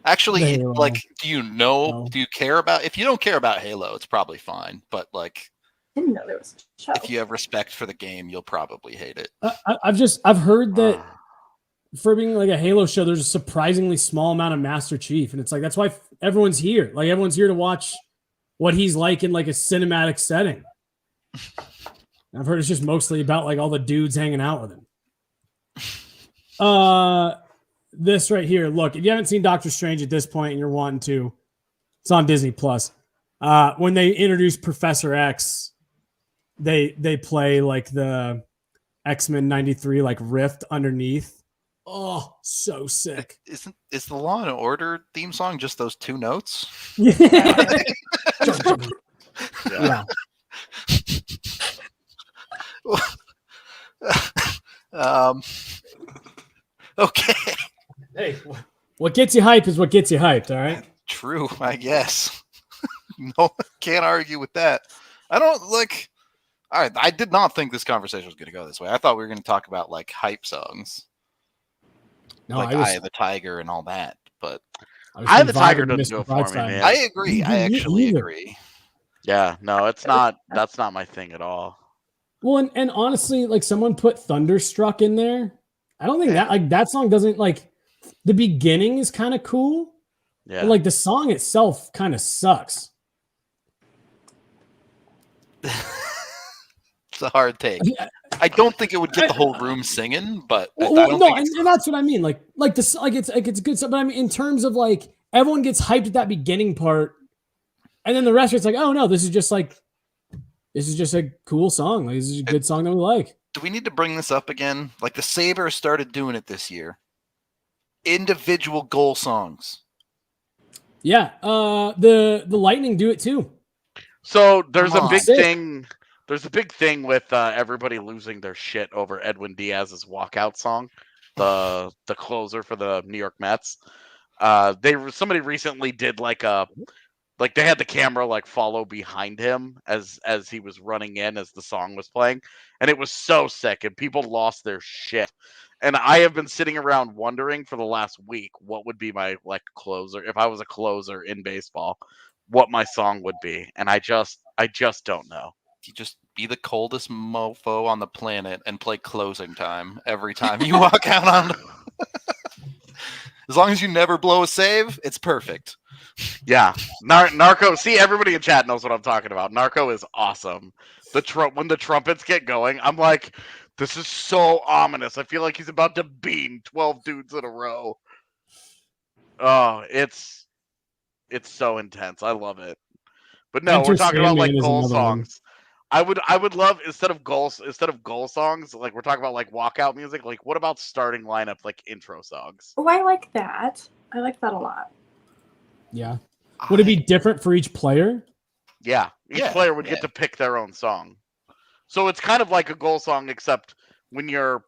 Actually, Halo. like, do you know? No. Do you care about? If you don't care about Halo, it's probably fine. But like, Didn't know there was a show. if you have respect for the game, you'll probably hate it. I've heard that for being like a Halo show, there's a surprisingly small amount of Master Chief, and it's like that's why everyone's here. Like everyone's here to watch what he's like in like a cinematic setting. I've heard it's just mostly about like all the dudes hanging out with him. This right here. Look, if you haven't seen Doctor Strange at this point and you're wanting to, it's on Disney Plus. When they introduce Professor X, they play like the X-Men 93 like rift underneath. Oh, so sick. Is the Law and Order theme song just those two notes? Yeah. Yeah. Okay. Hey, what gets you hype is what gets you hyped, all right? True, I guess. No, can't argue with that. I don't like. All right, I did not think this conversation was going to go this way. I thought we were going to talk about like hype songs, No, like I was, Eye of the Tiger and all that. But Eye of the Tiger vibing to doesn't Mr. go for me, Brightside. man. I agree. I Me actually either. agree. Yeah, no, it's not. That's not my thing at all. Well, and honestly, like someone put Thunderstruck in there. I don't think that like that song doesn't like the beginning is kind of cool, Yeah, but like the song itself kind of sucks. It's a hard take. I don't think it would get the whole room singing, but I Well, don't no, think and that's what I mean. Like this, like it's good stuff. But I mean, in terms of like everyone gets hyped at that beginning part, and then the rest of it's like, oh no, this is just a cool song. Like this is a good song that we like. do we need to bring this up again? Like the Sabres started doing it this year. Individual goal songs. Yeah, the Lightning do it too. So there's Come a on. big Sick. thing. There's a big thing with everybody losing their shit over Edwin Diaz's walkout song, the closer for the New York Mets. Somebody recently did like they had the camera like follow behind him as he was running in as the song was playing, and it was so sick, and people lost their shit. And I have been sitting around wondering for the last week what would be my like closer if I was a closer in baseball, what my song would be, and I just don't know. You just be the coldest mofo on the planet and play closing time every time you walk out on. As long as you never blow a save, it's perfect. Yeah, Narco. See, everybody in chat knows what I'm talking about. Narco is awesome. When the trumpets get going, I'm like, this is so ominous. I feel like he's about to beam 12 dudes in a row. Oh, it's so intense. I love it. But no, Enter we're talking about like Sandman is goal another one. songs. I would love instead of goal songs, like we're talking about like walkout music, like what about starting lineup like intro songs? Oh, I like that. I like that a lot. Yeah. Would it be different for each player? Yeah, each player would get to pick their own song. So it's kind of like a goal song, except when you're,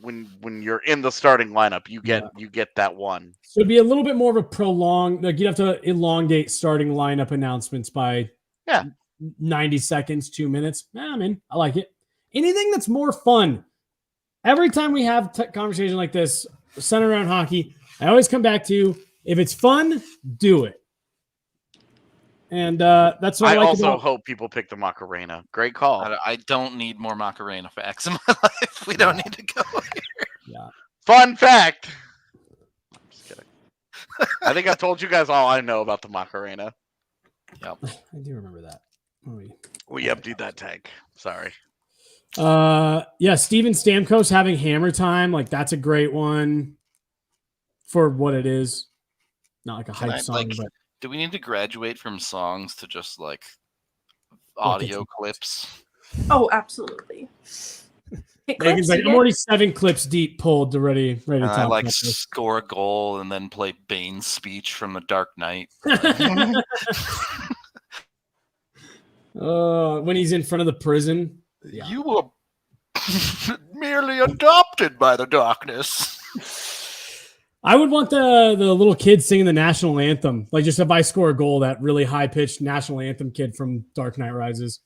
when you're in the starting lineup, you get that one. So it'd be a little bit more of a prolonged. Like you'd have to elongate starting lineup announcements by 90 seconds, 2 minutes. I mean, I like it. Anything that's more fun. Every time we have conversation like this, centered around hockey, I always come back to if it's fun, do it. And that's what I like also about. hope people pick the Macarena. Great call. I don't need more Macarena facts in my life. We don't need to go here. Yeah. Fun fact. I'm just kidding. I think I've told you guys all I know about the Macarena. Yep. I do remember that. We emptied that tank. Sorry. Yeah, Steven Stamkos having hammer time, like that's a great one for what it is. Not like a hype song, but do we need to graduate from songs to just like audio clips? Oh, absolutely. Megan's like, I'm already 7 clips deep, pulled to ready to talk I like about this. score a goal and then play Bane's speech from The Dark Knight. When he's in front of the prison. Yeah. You were merely adopted by the darkness. I would want the little kid singing the national anthem. Like just if I score a goal, that really high pitched national anthem kid from Dark Knight Rises.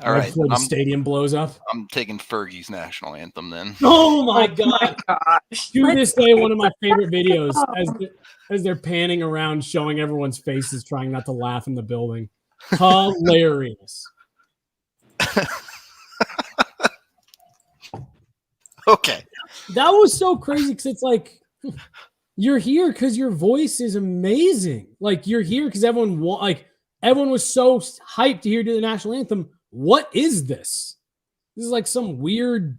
All right. Before the stadium blows up. I'm taking Fergie's national anthem then. Oh my God. My gosh. To this day, one of my favorite videos as they're panning around showing everyone's faces trying not to laugh in the building. Hilarious. Okay. That was so crazy because it's like you're here because your voice is amazing. Like you're here because everyone was so hyped to hear the national anthem. What is this? This is like some weird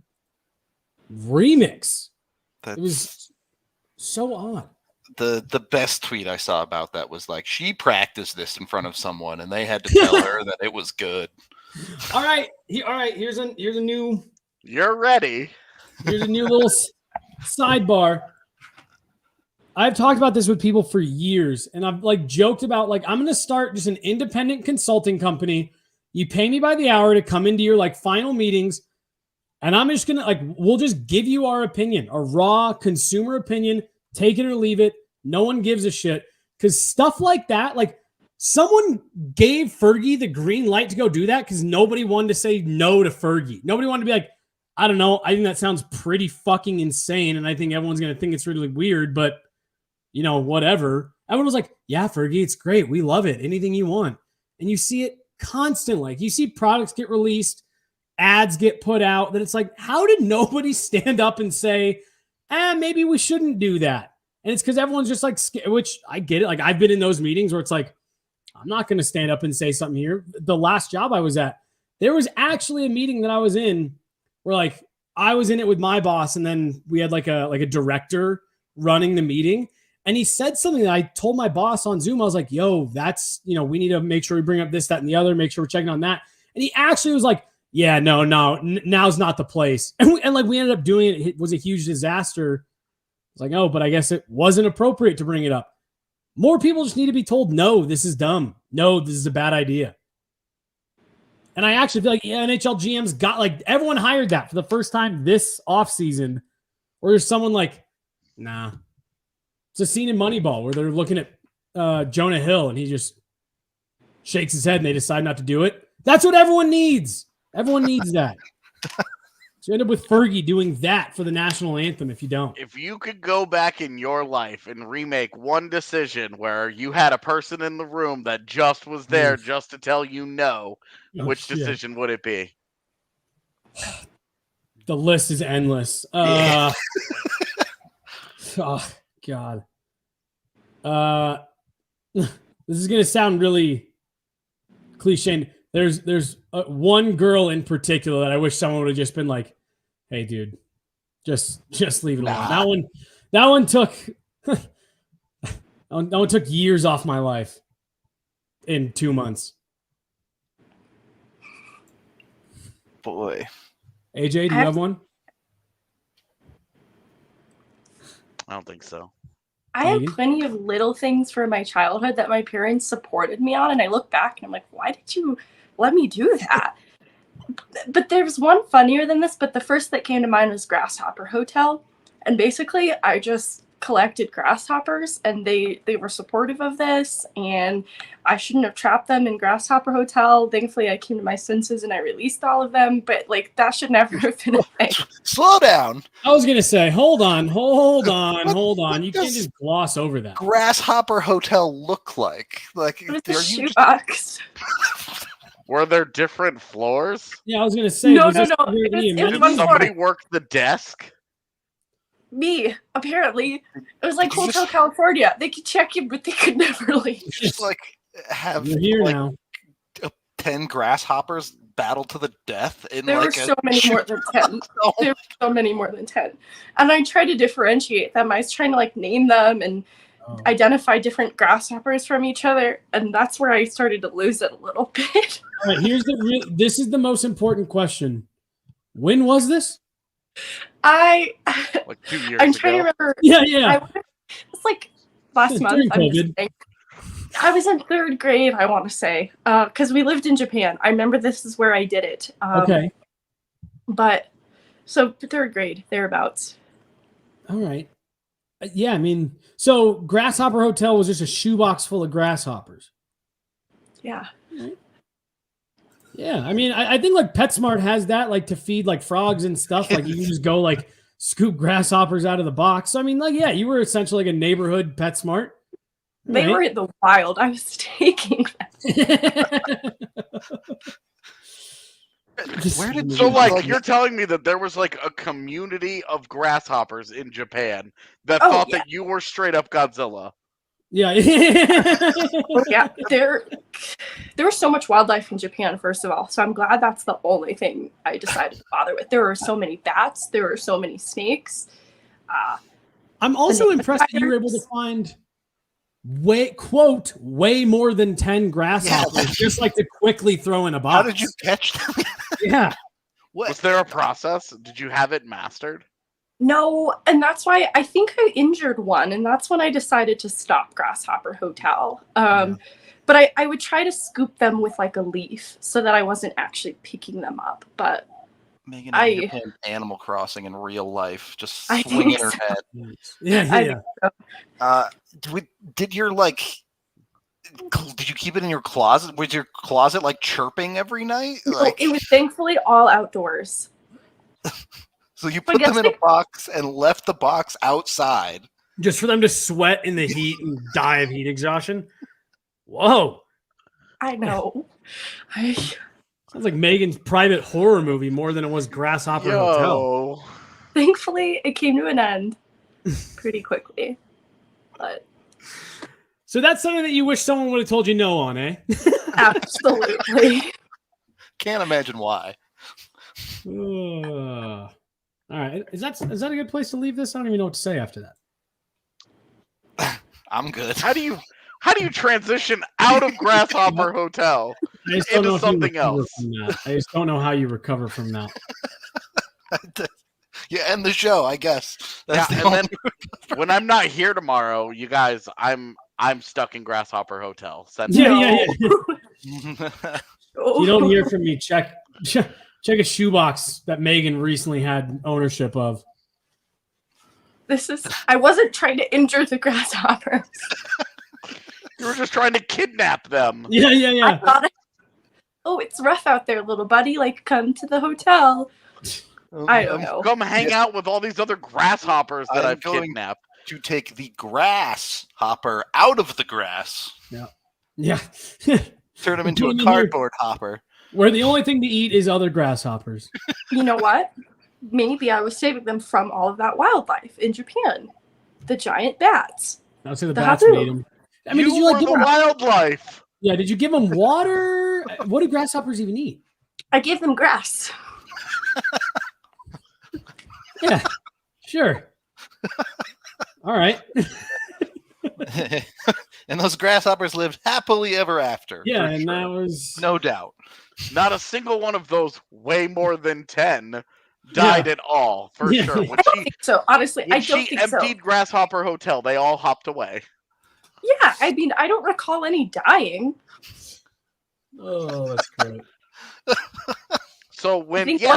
remix. It was so odd. The best tweet I saw about that was like she practiced this in front of someone and they had to tell her that it was good. All right. Here's a new. You're ready. Here's a new little sidebar. I've talked about this with people for years, and I've like joked about like I'm going to start just an independent consulting company. You pay me by the hour to come into your like final meetings, and I'm just going to like we'll just give you our opinion, a raw consumer opinion, take it or leave it. No one gives a shit because stuff like that, like someone gave Fergie the green light to go do that because nobody wanted to say no to Fergie. Nobody wanted to be like, I don't know. I think that sounds pretty fucking insane. And I think everyone's going to think it's really weird, but you know, whatever. Everyone was like, yeah, Fergie, it's great. We love it. Anything you want. And you see it constantly. Like you see products get released, ads get put out that it's like, how did nobody stand up and say, maybe we shouldn't do that? And it's because everyone's just like, which I get it. Like I've been in those meetings where it's like, I'm not going to stand up and say something here. The last job I was at, there was actually a meeting that I was in where like I was in it with my boss, and then we had like a director running the meeting, and he said something that I told my boss on Zoom. I was like, "Yo, that's we need to make sure we bring up this, that, and the other. Make sure we're checking on that." And he actually was like, "Yeah, no, now's not the place." And we ended up doing it. It was a huge disaster. I was like, "Oh, but I guess it wasn't appropriate to bring it up." More people just need to be told, "No, this is dumb. No, this is a bad idea." And I actually feel like NHL GMs got like everyone hired that for the first time this offseason, or there's someone like, nah. It's a scene in Moneyball where they're looking at Jonah Hill and he just shakes his head and they decide not to do it. That's what everyone needs. Everyone needs that. So you end up with Fergie doing that for the national anthem if you don't. If you could go back in your life and remake one decision where you had a person in the room that just was there just to tell you no, which decision would it be? The list is endless. Oh God. This is gonna sound really cliche. There's one girl in particular that I wish someone would have just been like, "Hey, dude, just leave it alone." That one took that one took years off my life in 2 months. Boy. AJ, do you have one? I don't think so. I have plenty of little things from my childhood that my parents supported me on, and I look back and I'm like, why did you let me do that? But there's one funnier than this, but the first that came to mind was Grasshopper Hotel. And basically, I just collected grasshoppers, and they were supportive of this, and I shouldn't have trapped them in Grasshopper Hotel. Thankfully, I came to my senses and I released all of them, but like that should never have been a thing. Slow down. I was gonna say, hold on. You can't just gloss over that. Grasshopper Hotel look like It's a shoebox. Were there different floors? Yeah, I was gonna say. No. Did one somebody floor. work the desk? Me, apparently. It was like Hotel California. They could check you, but they could never leave. Just like have You're here like, now. 10 grasshoppers battle to the death in There like were so many more than 10. There were so many more than 10. And I tried to differentiate them. I was trying to like name them and identify different grasshoppers from each other. And that's where I started to lose it a little bit. All right, this is the most important question. When was this? Like 2 years I'm ago. trying to remember. Yeah. It's like last month. COVID. I was in 3rd grade, I want to say, because we lived in Japan. I remember this is where I did it. Okay. But so 3rd grade, thereabouts. All right. Yeah, I mean, so Grasshopper Hotel was just a shoebox full of grasshoppers. Yeah. Yeah, I mean, I think like PetSmart has that, like to feed like frogs and stuff. Like you can just go like scoop grasshoppers out of the box. So, I mean, like, yeah, you were essentially like a neighborhood PetSmart. They were in the wild. I was taking them. So, like, you're telling me that there was like a community of grasshoppers in Japan that thought that you were straight up Godzilla. Yeah. Yeah. There was so much wildlife in Japan, first of all. So I'm glad that's the only thing I decided to bother with. There were so many bats. There were so many snakes. I'm also impressed that you were able to find way more than 10 grasshoppers just like to quickly throw in a box. How did you catch them? Yeah. What? Was there a process? Did you have it mastered? No, and that's why I think I injured one, and that's when I decided to stop Grasshopper Hotel. But I would try to scoop them with like a leaf so that I wasn't actually picking them up. But Megan, you're playing Animal Crossing in real life, just swinging her head. Yeah. Did you keep it in your closet? Was your closet like chirping every night? No, it was thankfully all outdoors. So you put them in a box and left the box outside. Just for them to sweat in the heat and die of heat exhaustion? Whoa. I know. Sounds like Megan's private horror movie more than it was Grasshopper Hotel. Thankfully, it came to an end pretty quickly. But so that's something that you wish someone would have told you no on, eh? Absolutely. Can't imagine why. All right. Is that a good place to leave this? I don't even know what to say after that. I'm good. How do you transition out of Grasshopper Hotel into something else? I just don't know how you recover from that. You end the show, I guess. And then when I'm not here tomorrow, you guys, I'm stuck in Grasshopper Hotel. Yeah. If you don't hear from me, check a shoebox that Megan recently had ownership of. I wasn't trying to injure the grasshoppers. You were just trying to kidnap them. Yeah. I thought, it's rough out there, little buddy. Like, come to the hotel. I don't know. Come hang out with all these other grasshoppers that I've kidnapped. To take the grasshopper out of the grass. Yeah. Turn him into a cardboard hopper. Where the only thing to eat is other grasshoppers. You know what? Maybe I was saving them from all of that wildlife in Japan. The giant bats. I would say the bats would eat them. I mean, did you give them wildlife? Yeah, did you give them water? What do grasshoppers even eat? I gave them grass. Yeah, sure. All right. And those grasshoppers lived happily ever after. Yeah, and that was no doubt. Not a single one of those way more than 10 died at all, for sure. I don't think so. Honestly, I don't think so. When she emptied Grasshopper Hotel, they all hopped away. Yeah, I mean, I don't recall any dying. Oh, that's great. So thank you.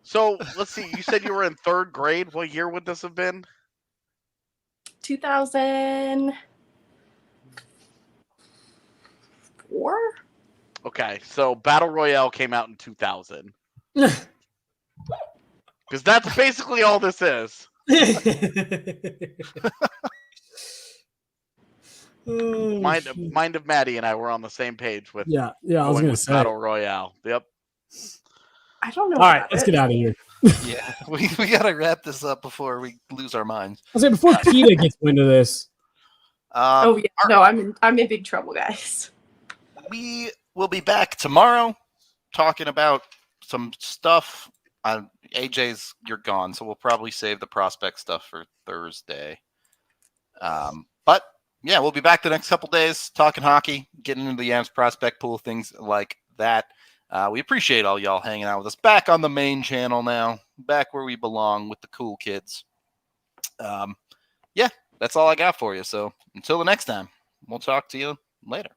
So let's see. You said you were in 3rd grade. What year would this have been? 2004. Okay, so Battle Royale came out in 2000. Because that's basically all this is. Mind of Maddie and I were on the same page with I was gonna say Battle Royale. Yep. I don't know. All right, let's get out of here. Yeah, we gotta wrap this up before we lose our minds. I'll say before PETA gets into this. No, I'm in big trouble, guys. We will be back tomorrow talking about some stuff. AJ's, you're gone, so we'll probably save the prospect stuff for Thursday. But yeah, we'll be back the next couple days talking hockey, getting into the Yams prospect pool, things like that. We appreciate all y'all hanging out with us. Back on the main channel now, back where we belong with the cool kids. Yeah, that's all I got for you. So until the next time, we'll talk to you later.